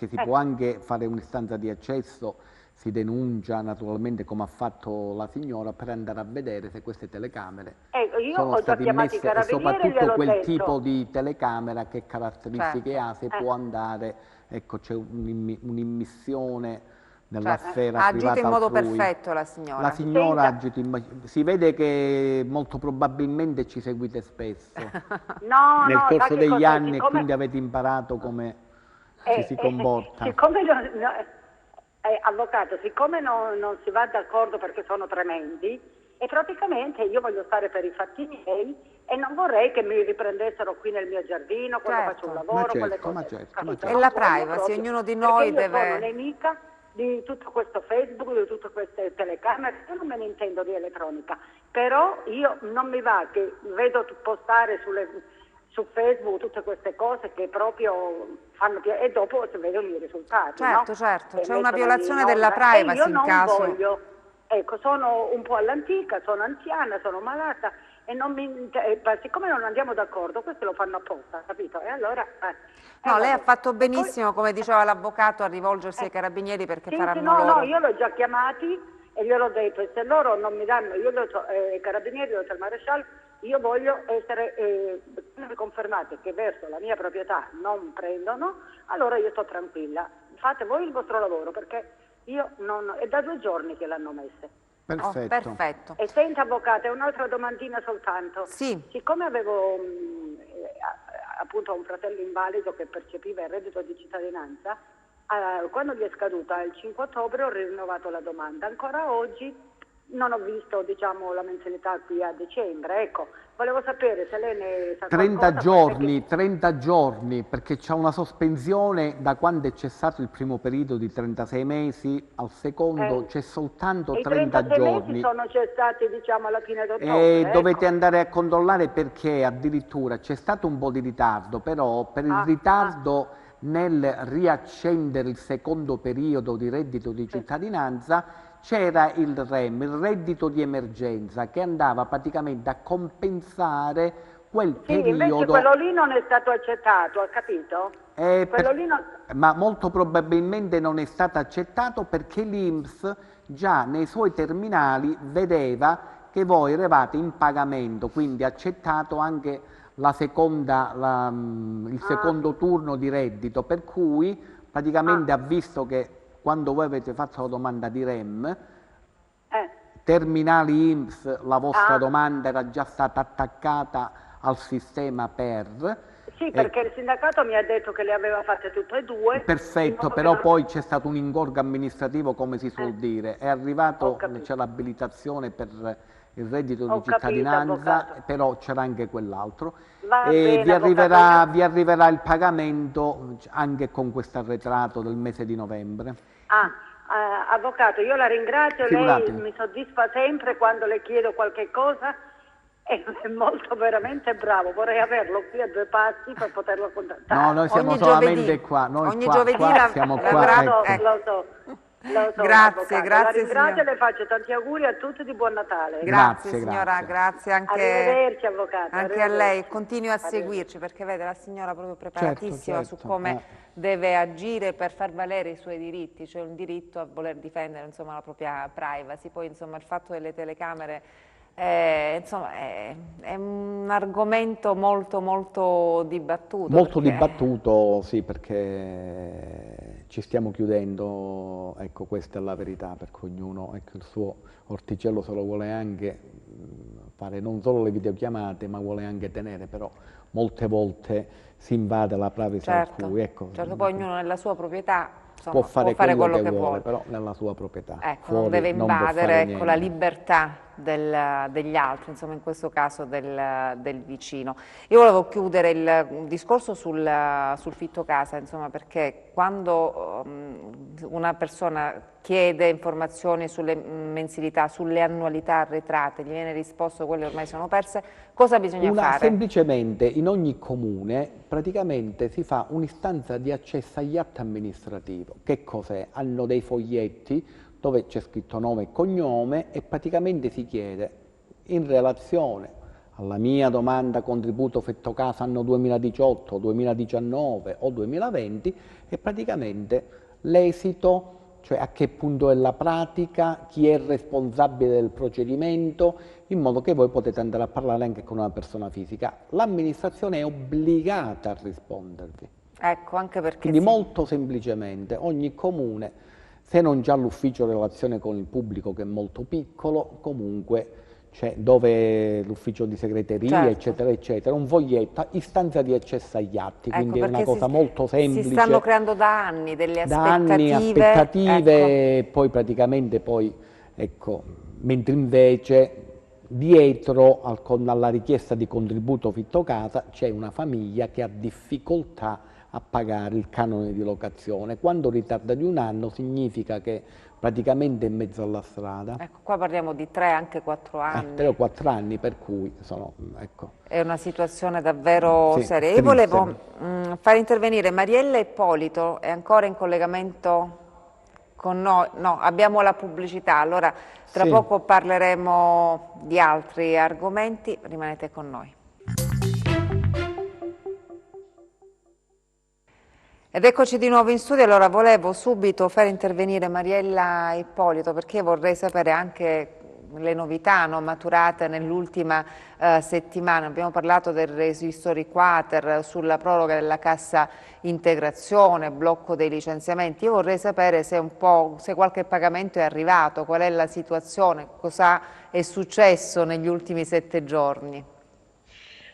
si Eh. può anche fare un'istanza di accesso, si denuncia naturalmente come ha fatto la signora per andare a vedere se queste telecamere Io sono ho già state chiamato i immesse e carabinieri e soprattutto gliel'ho quel detto. tipo di telecamera che caratteristiche Certo. ha, se può andare, ecco c'è un'immissione nella Certo. sfera Ha agito privata in modo altrui. perfetto la signora. La signora ha Senta. agito si vede che molto probabilmente ci seguite spesso No, nel no, sa corso che degli cos'è? anni e quindi avete imparato come ci si comporta. Siccome avvocato, siccome non si va d'accordo perché sono tremendi, e praticamente io voglio stare per i fatti miei e non vorrei che mi riprendessero qui nel mio giardino quando Certo. faccio un Ma lavoro, certo, quelle ma cose. certo, capito? ma certo. E Non la voglio privacy, proprio, ognuno di perché noi io deve... sono nemica di tutto questo Facebook, di tutte queste telecamere, io non me ne intendo di elettronica, però io non mi va che vedo postare su Facebook tutte queste cose che proprio fanno piacere e dopo si vedono i risultati. Certo, no? certo, E c'è una mettono violazione in della onda. privacy E io in non caso... voglio, ecco, sono un po' all'antica, sono anziana, sono malata e siccome non andiamo d'accordo, questo lo fanno apposta, capito? E allora... No, lei ha vabbè. fatto E poi- benissimo, come diceva l'avvocato, a rivolgersi ai carabinieri perché Sì, faranno no, loro... io l'ho già chiamati e gliel'ho detto, e se loro non mi danno, io ho detto, i carabinieri, ho detto al maresciallo, io voglio essere, mi confermate che verso la mia proprietà non prendono, allora io sto tranquilla. Fate voi il vostro lavoro, perché io non... È da 2 giorni che l'hanno messe. Perfetto. perfetto. E senta, avvocato, un'altra domandina soltanto. Sì. Siccome avevo appunto un fratello invalido che percepiva il reddito di cittadinanza, quando gli è scaduta il 5 ottobre ho rinnovato la domanda. Ancora oggi non ho visto, diciamo, la mensilità qui a dicembre. Ecco, volevo sapere se lei ne sa 30 qualcosa. giorni, 30 giorni, perché c'è una sospensione da quando è cessato il primo periodo di 36 mesi al secondo, c'è soltanto E i 30 36 giorni. mesi sono cessati, diciamo, alla fine E d'ottobre. dovete ecco. andare a controllare perché addirittura c'è stato un po' di ritardo, però per il ritardo nel riaccendere il secondo periodo di reddito di cittadinanza c'era il REM, il reddito di emergenza, che andava praticamente a compensare quel Sì, invece periodo. quello lì non è stato accettato, ha capito? Quello lì non... Ma molto probabilmente non è stato accettato perché l'INPS già nei suoi terminali vedeva che voi eravate in pagamento, quindi ha accettato anche il secondo turno di reddito, per cui praticamente ha visto che quando voi avete fatto la domanda di REM, terminali INPS, la vostra domanda era già stata attaccata al sistema PER. Sì, perché il sindacato mi ha detto che le aveva fatte tutte e due. Perfetto, però poi c'è stato un ingorgo amministrativo, come si suol dire. È arrivato, c'è l'abilitazione per il reddito di cittadinanza, però c'era anche quell'altro. E vi arriverà il pagamento anche con questo arretrato del mese di novembre. Avvocato, io la ringrazio, Figuratevi. lei mi soddisfa sempre quando le chiedo qualche cosa. È molto veramente bravo, vorrei averlo qui a 2 passi per poterlo contattare. No, noi siamo Ogni solamente giovedì. qua, noi Ogni qua, giovedì qua siamo qua. Ecco. Lo so, Grazie, avvocato. grazie, La ringrazio signora. e le faccio tanti auguri a tutti di buon Natale. Grazie, Grazie, signora, grazie. grazie anche, Arrivederci, avvocato. anche a lei. arrivederci. Continui a Arrivederci. seguirci perché vede la signora proprio preparatissima Certo, su come certo. deve agire per far valere i suoi diritti, cioè un diritto a voler difendere insomma, la propria privacy. Poi insomma, il fatto delle telecamere Insomma, è un argomento molto molto dibattuto. Molto dibattuto, sì, perché ci stiamo chiudendo, ecco, questa è la verità, perché ognuno, ecco, il suo orticello se lo vuole anche fare, non solo le videochiamate, ma vuole anche tenere, però molte volte si invade la privacy altrui, ecco. Certo, poi ognuno nella sua proprietà, insomma, può fare quello che vuole, vuole, però nella sua proprietà. Ecco, non deve invadere, ecco, la libertà degli altri, insomma, in questo caso del vicino. Io volevo chiudere il discorso sul fitto casa, insomma, perché quando una persona chiede informazioni sulle mensilità, sulle annualità arretrate, gli viene risposto quelle ormai sono perse, cosa bisogna fare? Semplicemente in ogni comune praticamente si fa un'istanza di accesso agli atti amministrativi. Che cos'è? Hanno dei foglietti dove c'è scritto nome e cognome e praticamente si chiede in relazione alla mia domanda contributo fitto casa anno 2018, 2019 o 2020 e praticamente l'esito, cioè a che punto è la pratica, chi è responsabile del procedimento, in modo che voi potete andare a parlare anche con una persona fisica. L'amministrazione è obbligata a rispondervi. Ecco, anche perché quindi molto semplicemente ogni comune, se non già l'ufficio relazione con il pubblico che è molto piccolo, comunque c'è dove l'ufficio di segreteria, eccetera, eccetera, un foglietto, istanza di accesso agli atti, quindi è una cosa molto semplice. Si stanno creando da anni delle aspettative, ecco. Poi praticamente ecco, mentre invece dietro alla richiesta di contributo fitto casa c'è una famiglia che ha difficoltà a pagare il canone di locazione. Quando ritarda di un anno significa che praticamente è in mezzo alla strada. Ecco, qua parliamo di 3, anche 4 anni. 3 o 4 anni, per cui ecco. È una situazione davvero seria. Io volevo far intervenire Mariella Ippolito, è ancora in collegamento con noi? No, abbiamo la pubblicità, allora tra poco parleremo di altri argomenti, rimanete con noi. Ed eccoci di nuovo in studio, allora volevo subito far intervenire Mariella Ippolito perché vorrei sapere anche le novità maturate nell'ultima settimana. Abbiamo parlato del resistori quater, sulla proroga della cassa integrazione, blocco dei licenziamenti. Io vorrei sapere se qualche pagamento è arrivato, qual è la situazione, cosa è successo negli ultimi 7 giorni.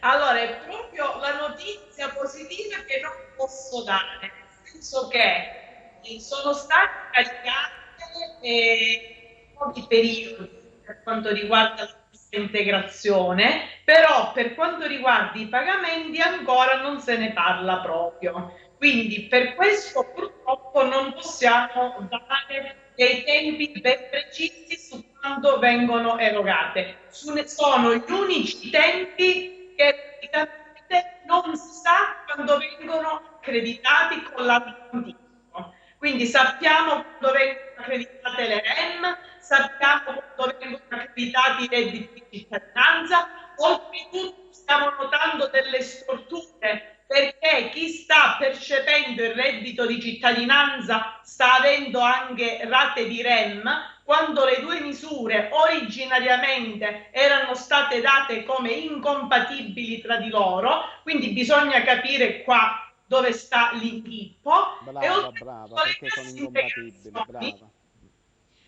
Allora, è proprio la notizia positiva che non posso dare, nel senso che sono state caricate nuovi periodi per quanto riguarda la integrazione, però per quanto riguarda i pagamenti ancora non se ne parla proprio. Quindi per questo purtroppo non possiamo dare dei tempi ben precisi su quando vengono erogate. Sono gli unici tempi che praticamente non si sa quando vengono accreditati con l'anticipo. Quindi sappiamo quando vengono accreditate le REM, sappiamo quando vengono accreditati i redditi di cittadinanza, oltretutto stiamo notando delle storture perché chi sta percependo il reddito di cittadinanza sta avendo anche rate di REM, quando le due misure originariamente erano state date come incompatibili tra di loro, quindi bisogna capire qua dove sta l'inghippo. Brava, perché sono incompatibili, brava.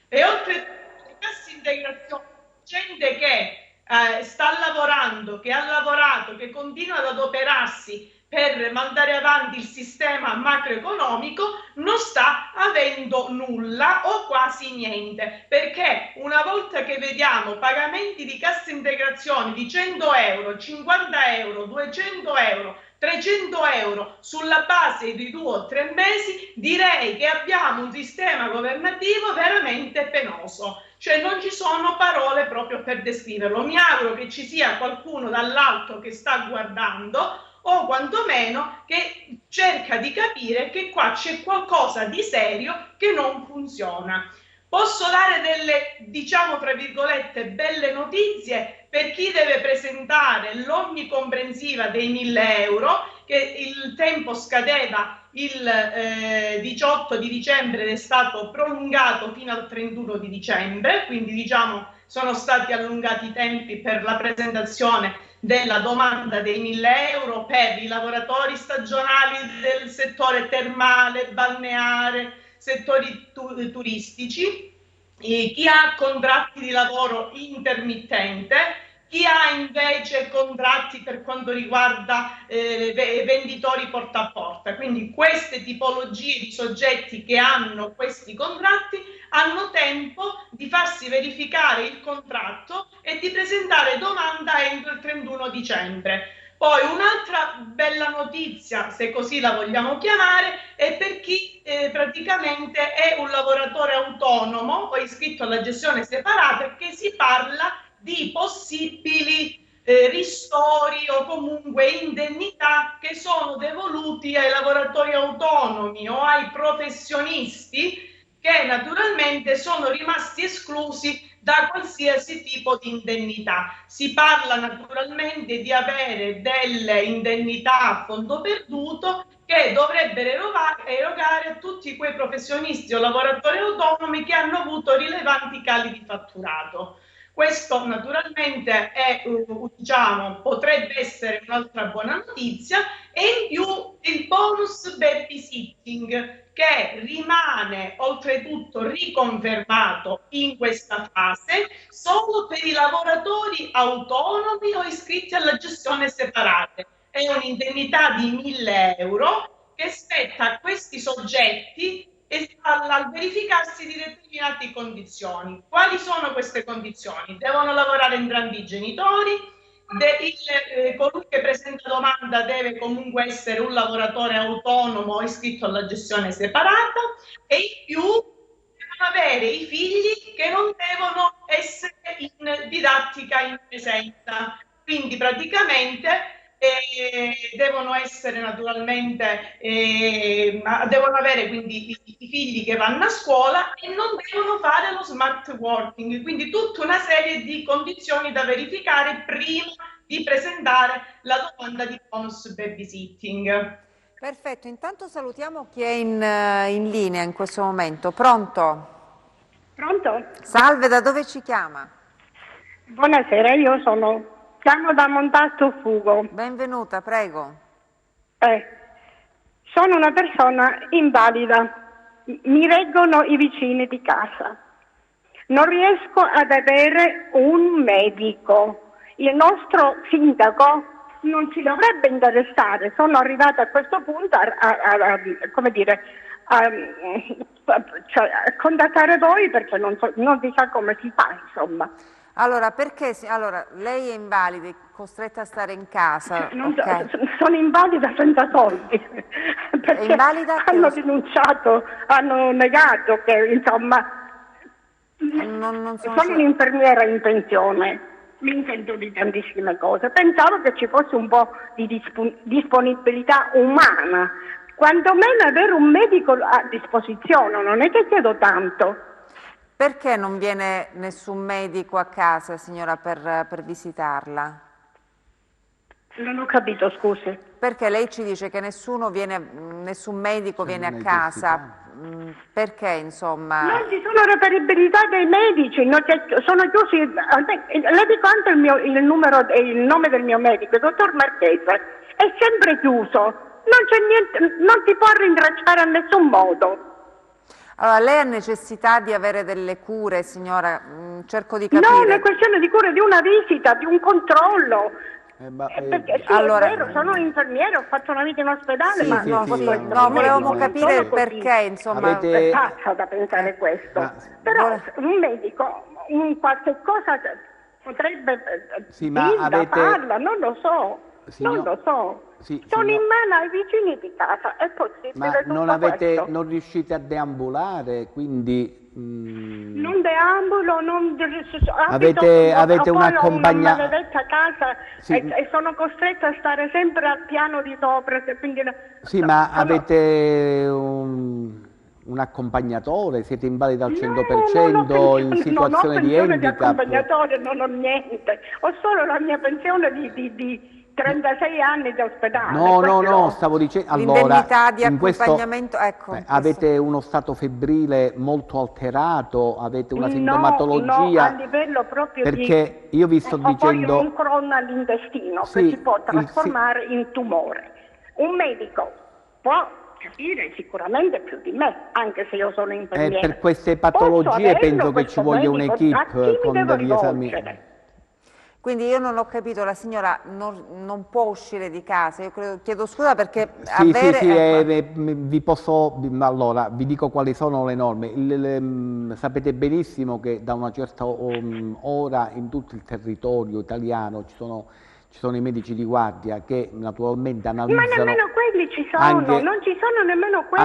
E oltre alle casse integrazione, gente che sta lavorando, che ha lavorato, che continua ad adoperarsi per mandare avanti il sistema macroeconomico, non sta avendo nulla o quasi niente, perché una volta che vediamo pagamenti di cassa integrazione di 100 euro, 50 euro, 200 euro, 300 euro sulla base di 2 o 3 mesi, direi che abbiamo un sistema governativo veramente penoso. Cioè non ci sono parole proprio per descriverlo. Mi auguro che ci sia qualcuno dall'alto che sta guardando o quantomeno che cerca di capire che qua c'è qualcosa di serio che non funziona. Posso dare delle, diciamo tra virgolette, belle notizie per chi deve presentare l'onnicomprensiva dei 1.000 euro, che il tempo scadeva il 18 di dicembre ed è stato prolungato fino al 31 di dicembre, quindi diciamo sono stati allungati i tempi per la presentazione della domanda dei 1.000 euro per i lavoratori stagionali del settore termale, balneare, settori turistici, chi ha contratti di lavoro intermittente, chi ha invece contratti per quanto riguarda venditori porta a porta. Quindi queste tipologie di soggetti che hanno questi contratti hanno tempo di farsi verificare il contratto e di presentare domanda entro il 31 dicembre. Poi un'altra bella notizia, se così la vogliamo chiamare, è per chi praticamente è un lavoratore autonomo o iscritto alla gestione separata, che si parla di possibili ristori o comunque indennità che sono devoluti ai lavoratori autonomi o ai professionisti, che naturalmente sono rimasti esclusi da qualsiasi tipo di indennità. Si parla naturalmente di avere delle indennità a fondo perduto che dovrebbero erogare a tutti quei professionisti o lavoratori autonomi che hanno avuto rilevanti cali di fatturato. Questo naturalmente è, diciamo, potrebbe essere un'altra buona notizia, e in più il bonus babysitting, che rimane oltretutto riconfermato in questa fase solo per i lavoratori autonomi o iscritti alla gestione separata. È un'indennità di 1.000 euro che spetta a questi soggetti al verificarsi di determinate condizioni. Quali sono queste condizioni? Devono lavorare entrambi i genitori, colui che presenta domanda deve comunque essere un lavoratore autonomo iscritto alla gestione separata, e in più devono avere i figli che non devono essere in didattica in presenza. Quindi praticamente devono essere naturalmente, devono avere quindi i figli che vanno a scuola e non devono fare lo smart working, quindi tutta una serie di condizioni da verificare prima di presentare la domanda di bonus babysitting. Perfetto, intanto salutiamo chi è in linea in questo momento. Pronto? Pronto? Salve, da dove ci chiama? Buonasera, chiamo da Montalto Fugo. Benvenuta, prego. Sono una persona invalida, mi reggono i vicini di casa. Non riesco ad avere un medico. Il nostro sindaco non ci dovrebbe interessare. Sono arrivata a questo punto a contattare voi, perché non si sa come si fa, insomma. Allora, lei è invalida, è costretta a stare in casa? Sono invalida senza soldi, perché hanno rinunciato, hanno negato che, insomma, sono un'infermiera in pensione, mi intendo di tantissime cose. Pensavo che ci fosse un po' di disponibilità umana, quantomeno avere un medico a disposizione, non è che chiedo tanto. Perché non viene nessun medico a casa, signora, per visitarla? Non ho capito, scusi. Perché lei ci dice che nessun medico viene a casa? Perché, insomma? Non ci sono reperibilità dei medici, sono chiusi. Le dico anche il nome del mio medico, il dottor Marchese, è sempre chiuso, non c'è niente, non si può rintracciare a nessun modo. Allora, lei ha necessità di avere delle cure, signora? Cerco di capire. No, è questione di cure, di una visita, di un controllo. Perché sì, allora, è vero, sono infermiere, ho fatto una vita in ospedale, ma no, volevamo capire perché, insomma. È pazza da pensare questo. Però un medico, un qualche cosa potrebbe farla, non lo so. Non lo so. Sono in mano ai vicini di casa, è possibile. Ma non riuscite a deambulare, quindi... Non deambulo, avete una una maledetta casa e sono costretta a stare sempre al piano di sopra. Quindi avete un accompagnatore? Siete invalidi al 100%, in situazione di handicap? Non ho accompagnatore, non ho niente. Ho solo la mia pensione di 36 anni di ospedale. No, stavo dicendo, allora, l'indennità di accompagnamento, ecco. Avete uno stato febbrile molto alterato, avete una sintomatologia? No, a livello proprio perché io vi sto dicendo... Poi un Crohn all'intestino che si può trasformare in tumore. Un medico può capire sicuramente più di me, anche se io sono infermiera. Per queste patologie penso che ci voglia un'equipe con degli esami. Quindi io non ho capito, la signora non può uscire di casa, io chiedo scusa perché allora vi dico quali sono le norme. Sapete benissimo che da una certa ora in tutto il territorio italiano ci sono i medici di guardia che naturalmente analizzano... Ma nemmeno quelli ci sono, non ci sono nemmeno quelli.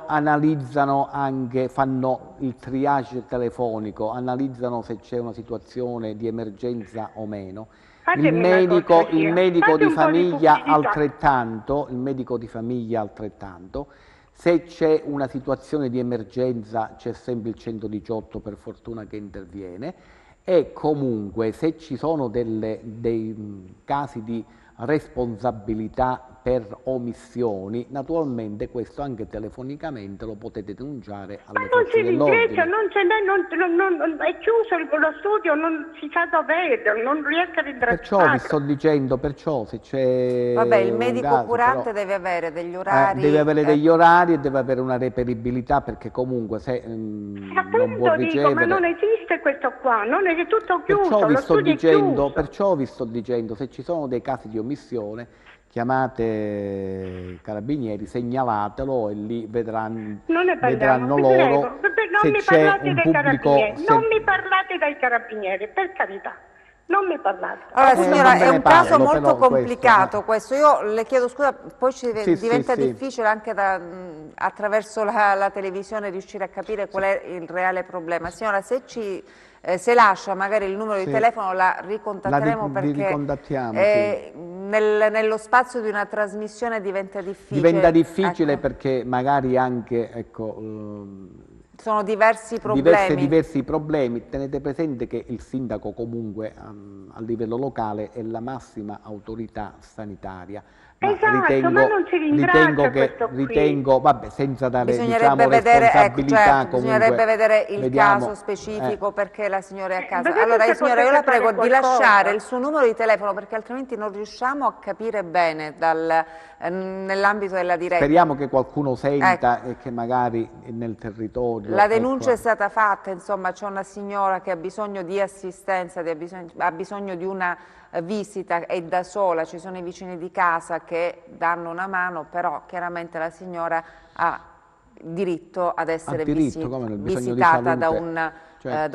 Analizzano anche, fanno il triage telefonico, analizzano se c'è una situazione di emergenza o meno. Il medico di famiglia altrettanto, se c'è una situazione di emergenza c'è sempre il 118 per fortuna che interviene. E comunque se ci sono dei casi di responsabilità per omissioni, naturalmente questo anche telefonicamente lo potete denunciare alle forze dell'ordine. È chiuso lo studio, non si sa dov'è, non riesco a rintracciare. Perciò vi sto dicendo, se c'è... Vabbè, il medico curante deve avere degli orari... deve avere degli orari e deve avere una reperibilità, perché comunque se non può ricevere... ma non esiste questo qua, non è tutto chiuso, perciò vi sto dicendo, se ci sono dei casi di omissione, chiamate Carabinieri, segnalatelo e lì vedranno loro se c'è un pubblico... Non mi parlate dei Carabinieri, per carità. Non mi parlate. Allora signora, è un caso molto complicato questo. Io le chiedo scusa, poi diventa difficile anche attraverso la televisione riuscire a capire qual è il reale problema. Signora, se lascia magari il numero di telefono la ricontatteremo perché nello spazio di una trasmissione diventa difficile. Diventa difficile perché magari anche, sono diversi problemi. Diversi problemi. Tenete presente che il sindaco comunque a livello locale è la massima autorità sanitaria. Esatto, ma non ci ringrazio ritengo, vabbè, senza dare bisognerebbe responsabilità, bisognerebbe vedere il caso specifico perché la signora è a casa. Allora signora, io la prego di lasciare il suo numero di telefono perché altrimenti non riusciamo a capire bene nell'ambito della diretta. Speriamo che qualcuno senta e che magari nel territorio... La denuncia è stata fatta, insomma c'è una signora che ha bisogno di assistenza, ha bisogno di una visita, è da sola, ci sono i vicini di casa che danno una mano, però chiaramente la signora ha diritto ad essere visitata da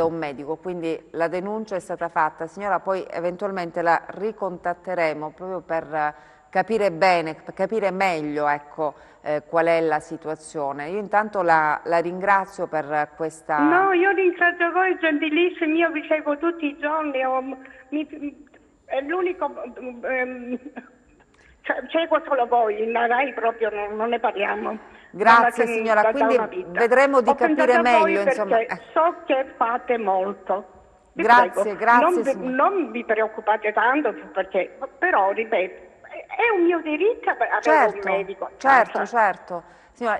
un medico, quindi la denuncia è stata fatta. Signora, poi eventualmente la ricontatteremo proprio per capire bene, per capire meglio qual è la situazione. Io intanto la ringrazio per questa... No, io ringrazio voi, gentilissimi, io vi seguo tutti i giorni, è l'unico... seguo solo voi, in Rai proprio non ne parliamo. Grazie signora, quindi vedremo di capire meglio. Insomma. So che fate molto. Grazie. Non vi preoccupate tanto, perché però, ripeto, è un mio diritto avere un medico. Certo. Signora,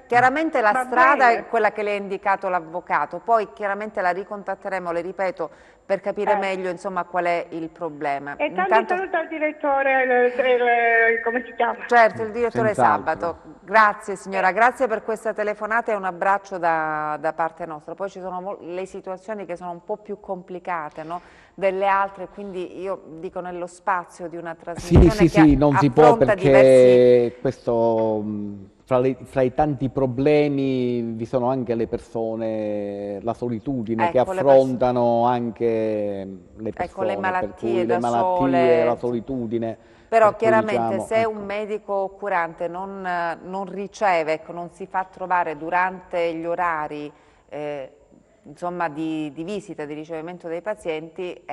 chiaramente la strada è quella che le ha indicato l'avvocato, poi chiaramente la ricontatteremo, le ripeto, per capire meglio insomma qual è il problema. E tanti saluti al direttore, come si chiama? Certo, il direttore Sabato. Grazie signora, grazie per questa telefonata e un abbraccio da parte nostra. Poi ci sono le situazioni che sono un po' più complicate, no? Delle altre, quindi io dico nello spazio di una trasmissione che non si può, perché questo... Fra i tanti problemi vi sono anche le persone, la solitudine che affrontano anche le persone, le malattie, la solitudine. Però chiaramente se un medico curante non riceve, non si fa trovare durante gli orari insomma di visita, di ricevimento dei pazienti,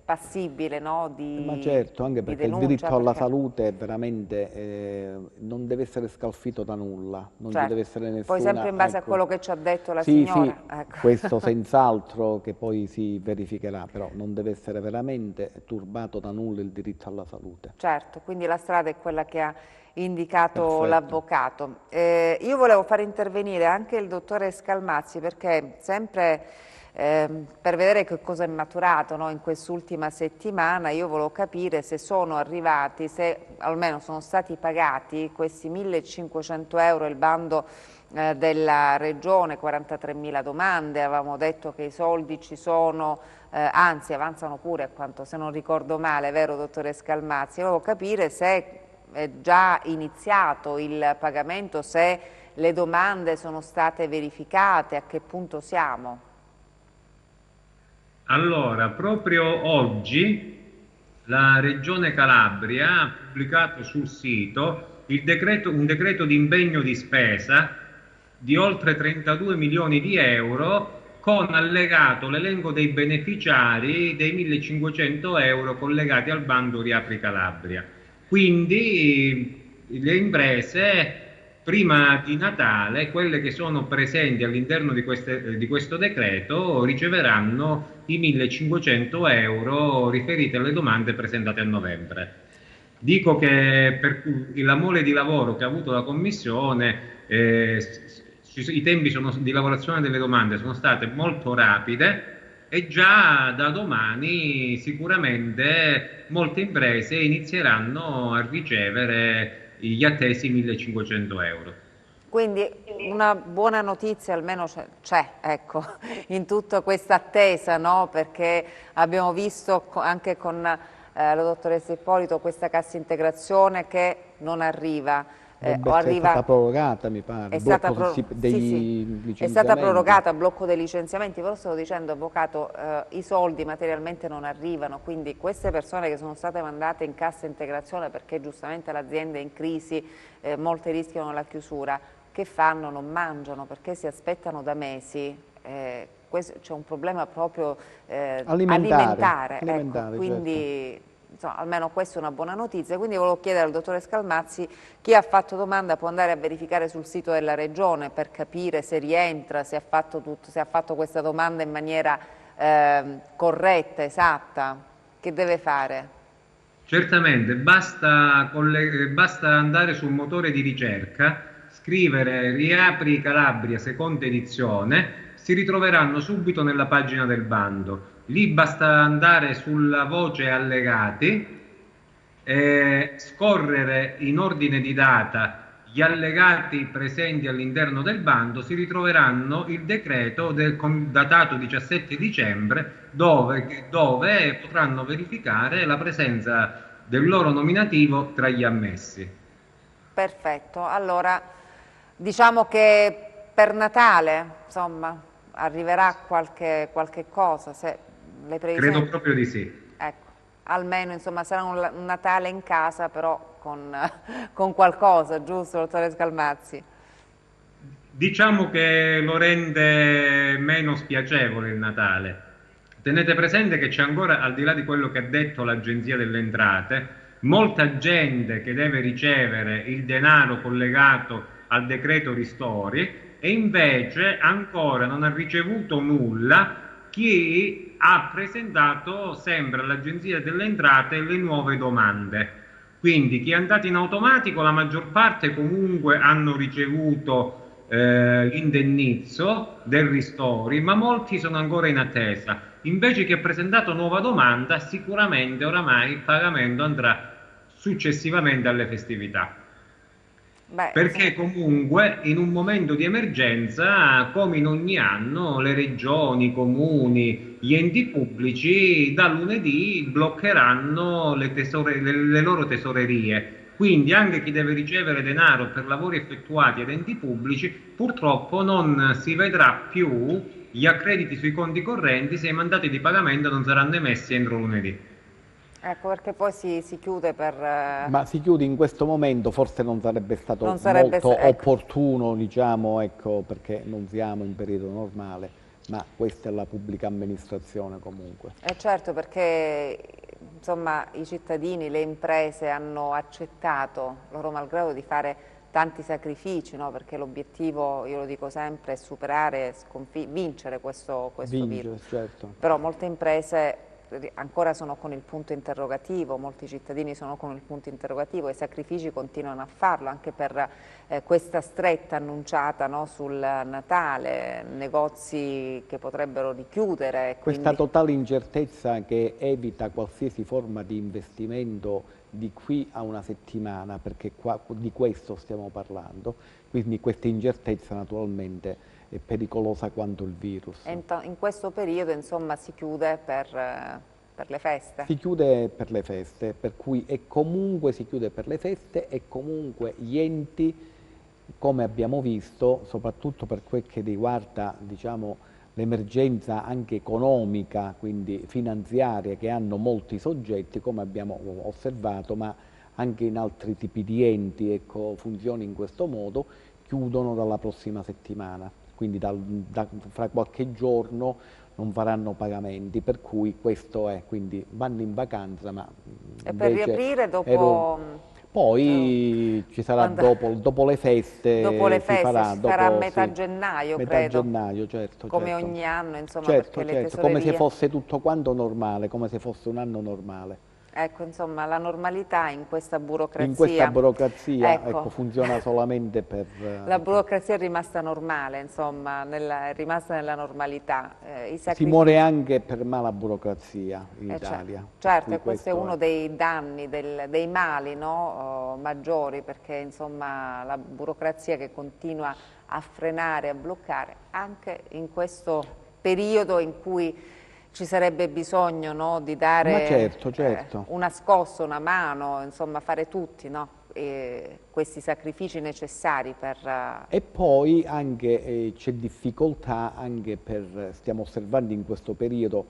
passibile, no, di Ma certo, anche perché denuncia, il diritto alla perché... salute veramente non deve essere scalfito da nulla, non ci Certo. deve essere nessuna... Poi sempre in base a ecco. quello che ci ha detto la Sì, signora. sì, Ecco. questo senz'altro che poi si verificherà, però non deve essere veramente turbato da nulla il diritto alla salute. Certo, quindi la strada è quella che ha indicato Perfetto. l'avvocato. Io volevo far intervenire anche il dottore Scalmazzi, perché sempre per vedere che cosa è maturato, no, in quest'ultima settimana, io volevo capire se sono arrivati, se almeno sono stati pagati questi 1.500 euro, il bando della Regione, 43.000 domande, avevamo detto che i soldi ci sono, anzi avanzano pure, a quanto, se non ricordo male, vero dottore Scalmazzi? Volevo capire se è già iniziato il pagamento, se le domande sono state verificate, a che punto siamo? Allora, proprio oggi la Regione Calabria ha pubblicato sul sito un decreto di impegno di spesa di oltre 32 milioni di euro con allegato l'elenco dei beneficiari dei 1.500 euro collegati al bando Riapri Calabria. Quindi le imprese prima di Natale, quelle che sono presenti all'interno di questo decreto, riceveranno i 1.500 euro riferiti alle domande presentate a novembre. Dico che per la mole di lavoro che ha avuto la Commissione, i tempi di lavorazione delle domande sono state molto rapide e già da domani sicuramente molte imprese inizieranno a ricevere gli attesi 1.500 euro. Quindi una buona notizia almeno c'è, ecco, in tutta questa attesa, no? Perché abbiamo visto anche con la dottoressa Ippolito questa cassa integrazione che non arriva. È stata prorogata, mi pare, è stata prorogata, blocco dei licenziamenti, però stavo dicendo, avvocato, i soldi materialmente non arrivano, quindi queste persone che sono state mandate in cassa integrazione perché giustamente l'azienda è in crisi, molte rischiano la chiusura, che fanno? Non mangiano perché si aspettano da mesi, c'è un problema proprio alimentare, ecco, quindi... Certo. Insomma, almeno questa è una buona notizia, quindi volevo chiedere al dottore Scalmazzi, chi ha fatto domanda può andare a verificare sul sito della Regione per capire se rientra, se ha fatto questa domanda in maniera corretta, esatta, che deve fare? Certamente, basta andare sul motore di ricerca, scrivere Riapri Calabria seconda edizione, si ritroveranno subito nella pagina del bando. Lì basta andare sulla voce allegati, scorrere in ordine di data gli allegati presenti all'interno del bando, si ritroveranno il decreto datato 17 dicembre dove potranno verificare la presenza del loro nominativo tra gli ammessi. Perfetto, allora diciamo che per Natale insomma arriverà qualche cosa, se le previsioni... Credo proprio di sì. Ecco, almeno insomma sarà un Natale in casa però con qualcosa, giusto dottore Scalmazzi? Diciamo che lo rende meno spiacevole il Natale. Tenete presente che c'è ancora, al di là di quello che ha detto l'Agenzia delle Entrate, molta gente che deve ricevere il denaro collegato al decreto ristori e invece ancora non ha ricevuto nulla chi ha presentato sempre all'Agenzia delle Entrate le nuove domande. Quindi chi è andato in automatico, la maggior parte comunque hanno ricevuto l'indennizzo del ristori, ma molti sono ancora in attesa. Invece chi ha presentato nuova domanda, sicuramente oramai il pagamento andrà successivamente alle festività. Perché comunque in un momento di emergenza, come in ogni anno, le regioni, i comuni, gli enti pubblici da lunedì bloccheranno le loro tesorerie. Quindi anche chi deve ricevere denaro per lavori effettuati ad enti pubblici purtroppo non si vedrà più gli accrediti sui conti correnti se i mandati di pagamento non saranno emessi entro lunedì. Ecco, perché poi si chiude per... Ma si chiude in questo momento, forse non sarebbe stato molto opportuno, diciamo, ecco, perché non siamo in periodo normale, ma questa è la pubblica amministrazione comunque. Certo, perché insomma i cittadini, le imprese hanno accettato, loro malgrado, di fare tanti sacrifici, no? Perché l'obiettivo, io lo dico sempre, è superare, vincere questo virus. Certo. Però molte imprese ancora sono con il punto interrogativo, molti cittadini sono con il punto interrogativo, i sacrifici continuano a farlo anche per questa stretta annunciata, no, sul Natale, negozi che potrebbero richiudere. Questa totale incertezza che evita qualsiasi forma di investimento di qui a una settimana, perché qua di questo stiamo parlando, quindi questa incertezza naturalmente è pericolosa quanto il virus. E in questo periodo, insomma, si chiude per le feste? Si chiude per le feste, per cui comunque si chiude per le feste e comunque gli enti, come abbiamo visto, soprattutto per quel che riguarda, diciamo, l'emergenza anche economica, quindi finanziaria, che hanno molti soggetti, come abbiamo osservato, ma anche in altri tipi di enti, ecco, funzioni in questo modo, chiudono dalla prossima settimana. Quindi fra qualche giorno non faranno pagamenti, per cui questo è, quindi vanno in vacanza, ma e per riaprire dopo... Poi ci sarà dopo le feste, si farà a metà gennaio, metà credo. Gennaio, certo. Come ogni anno, insomma, certo, perché le certo, tesorerie... come se fosse tutto quanto normale, come se fosse un anno normale. Ecco, insomma, la normalità in questa burocrazia. In questa burocrazia, ecco, funziona solamente per... La burocrazia è rimasta normale, insomma, è rimasta nella normalità. Si muore anche per mala burocrazia in Italia. Certo, e questo è uno dei danni, dei mali, no, maggiori, perché insomma la burocrazia che continua a frenare, a bloccare, anche in questo periodo in cui ci sarebbe bisogno, no, di dare certo. una scossa, una mano, insomma fare tutti, no, questi sacrifici necessari per... E poi anche c'è difficoltà, anche stiamo osservando in questo periodo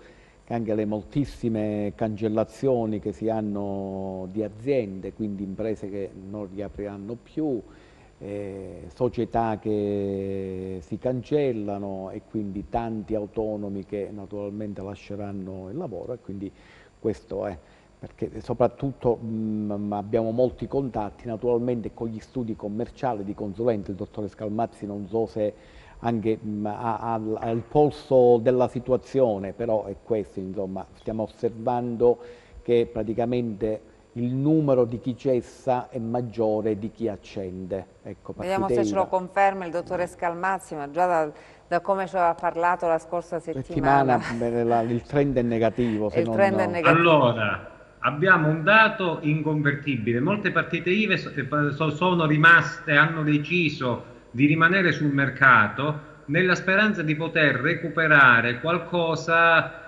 anche le moltissime cancellazioni che si hanno di aziende, quindi imprese che non riapriranno più, società che si cancellano e quindi tanti autonomi che naturalmente lasceranno il lavoro, e quindi questo è, perché soprattutto abbiamo molti contatti naturalmente con gli studi commerciali di consulente. Il dottore Scalmazzi non so se anche ha il polso della situazione, però è questo, insomma, stiamo osservando che praticamente il numero di chi cessa è maggiore di chi accende. Ecco, vediamo se ce lo conferma il dottore Scalmazzi, ma già da come ci aveva parlato la scorsa settimana il trend è negativo. È negativo. Allora, abbiamo un dato inconvertibile: molte partite IVA sono rimaste, hanno deciso di rimanere sul mercato nella speranza di poter recuperare qualcosa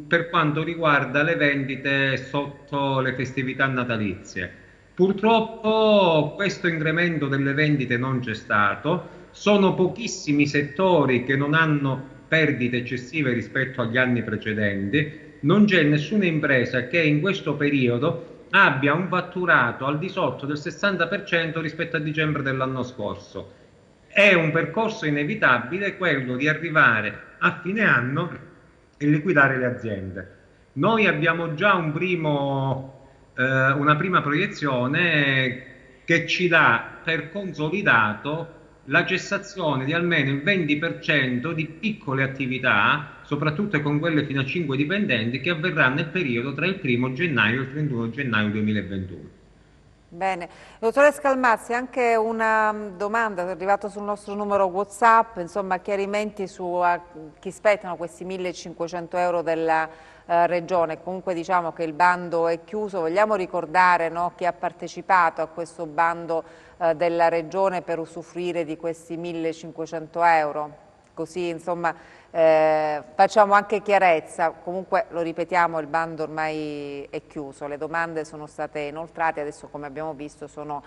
per quanto riguarda le vendite sotto le festività natalizie. Purtroppo questo incremento delle vendite non c'è stato, sono pochissimi settori che non hanno perdite eccessive rispetto agli anni precedenti, non c'è nessuna impresa che in questo periodo abbia un fatturato al di sotto del 60% rispetto a dicembre dell'anno scorso. È un percorso inevitabile quello di arrivare a fine anno e liquidare le aziende. Noi abbiamo già una prima proiezione che ci dà per consolidato la cessazione di almeno il 20% di piccole attività, soprattutto con quelle fino a 5 dipendenti, che avverrà nel periodo tra il 1° gennaio e il 31 gennaio 2021. Bene, dottore Scalmazzi, anche una domanda è arrivata sul nostro numero WhatsApp, insomma chiarimenti su a chi spettano questi 1.500 euro della Regione. Comunque diciamo che il bando è chiuso, vogliamo ricordare, no, chi ha partecipato a questo bando della Regione per usufruire di questi 1.500 euro? Così insomma facciamo anche chiarezza. Comunque lo ripetiamo, il bando ormai è chiuso, le domande sono state inoltrate, adesso come abbiamo visto sono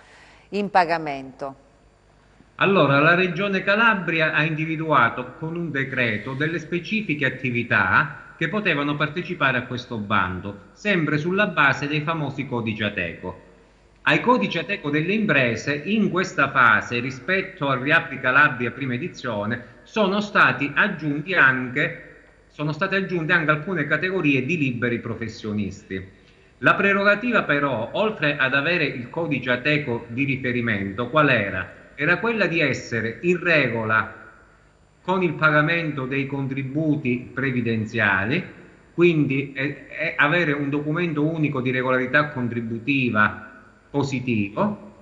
in pagamento. Allora, la Regione Calabria ha individuato con un decreto delle specifiche attività che potevano partecipare a questo bando, sempre sulla base dei famosi codici Ateco. Ai codici Ateco delle imprese in questa fase, rispetto al Riapri Calabria prima edizione, sono state aggiunte anche alcune categorie di liberi professionisti. La prerogativa però, oltre ad avere il codice Ateco di riferimento, qual era? Era quella di essere in regola con il pagamento dei contributi previdenziali, quindi avere un documento unico di regolarità contributiva positivo,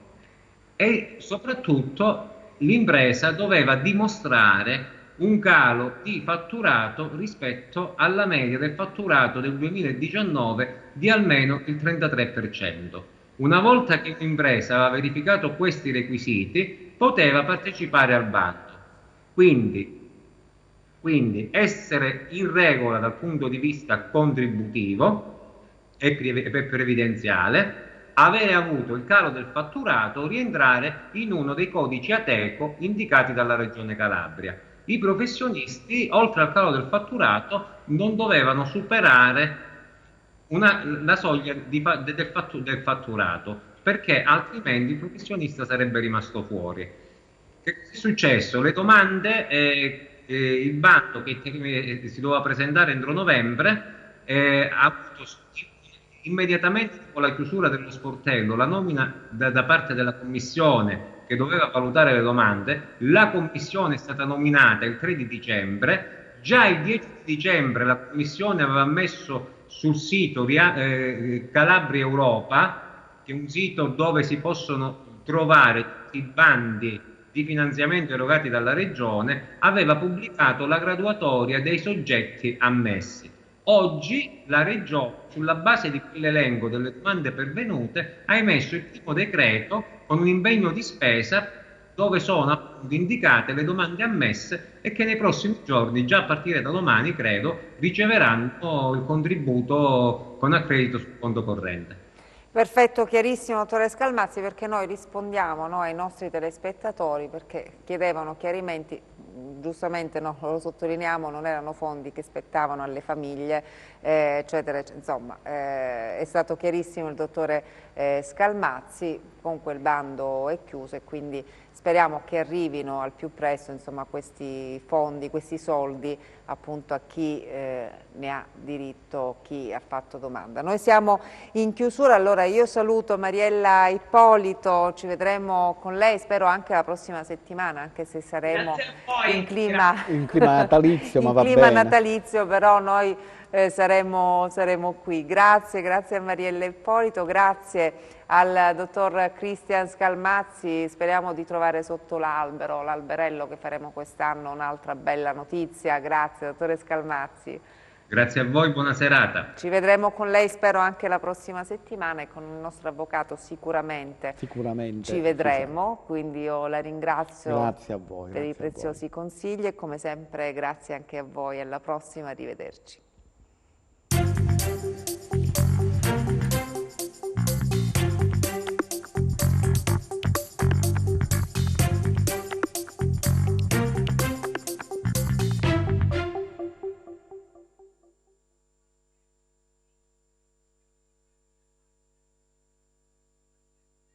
e soprattutto l'impresa doveva dimostrare un calo di fatturato rispetto alla media del fatturato del 2019 di almeno il 33%. Una volta che l'impresa aveva verificato questi requisiti, poteva partecipare al bando. Quindi essere in regola dal punto di vista contributivo e previdenziale, avere avuto il calo del fatturato, rientrare in uno dei codici Ateco indicati dalla Regione Calabria. I professionisti, oltre al calo del fatturato, non dovevano superare la soglia del fatturato, perché altrimenti il professionista sarebbe rimasto fuori. Che cosa è successo? Le domande, il bando che si doveva presentare entro novembre, ha avuto immediatamente dopo la chiusura dello sportello la nomina da parte della commissione che doveva valutare le domande. La commissione è stata nominata il 3 di dicembre, già il 10 di dicembre la commissione aveva messo sul sito Calabria Europa, che è un sito dove si possono trovare tutti i bandi di finanziamento erogati dalla Regione, aveva pubblicato la graduatoria dei soggetti ammessi. Oggi la Regione, sulla base di quell'elenco delle domande pervenute, ha emesso il primo decreto con un impegno di spesa dove sono appunto indicate le domande ammesse e che nei prossimi giorni, già a partire da domani credo, riceveranno il contributo con accredito sul conto corrente. Perfetto, chiarissimo, dottore Scalmazzi, perché noi rispondiamo ai nostri telespettatori, perché chiedevano chiarimenti, giustamente lo sottolineiamo, non erano fondi che spettavano alle famiglie, eccetera, insomma, è stato chiarissimo il dottore Scalmazzi. Comunque il bando è chiuso e quindi speriamo che arrivino al più presto, insomma, questi fondi, questi soldi appunto a chi ne ha diritto, chi ha fatto domanda. Noi siamo in chiusura, allora io saluto Mariella Ippolito, ci vedremo con lei, spero anche la prossima settimana, anche se saremo in clima natalizio, ma va bene. In clima natalizio, però noi saremo qui. Grazie a Mariella Ippolito, grazie al dottor Cristian Scalmazzi. Speriamo di trovare sotto l'alberello che faremo quest'anno un'altra bella notizia. Grazie dottore Scalmazzi. Grazie a voi, buona serata. Ci vedremo con lei, spero anche la prossima settimana, e con il nostro avvocato sicuramente ci vedremo, quindi io la ringrazio grazie a voi, per i preziosi consigli e come sempre grazie anche a voi. Alla prossima, arrivederci.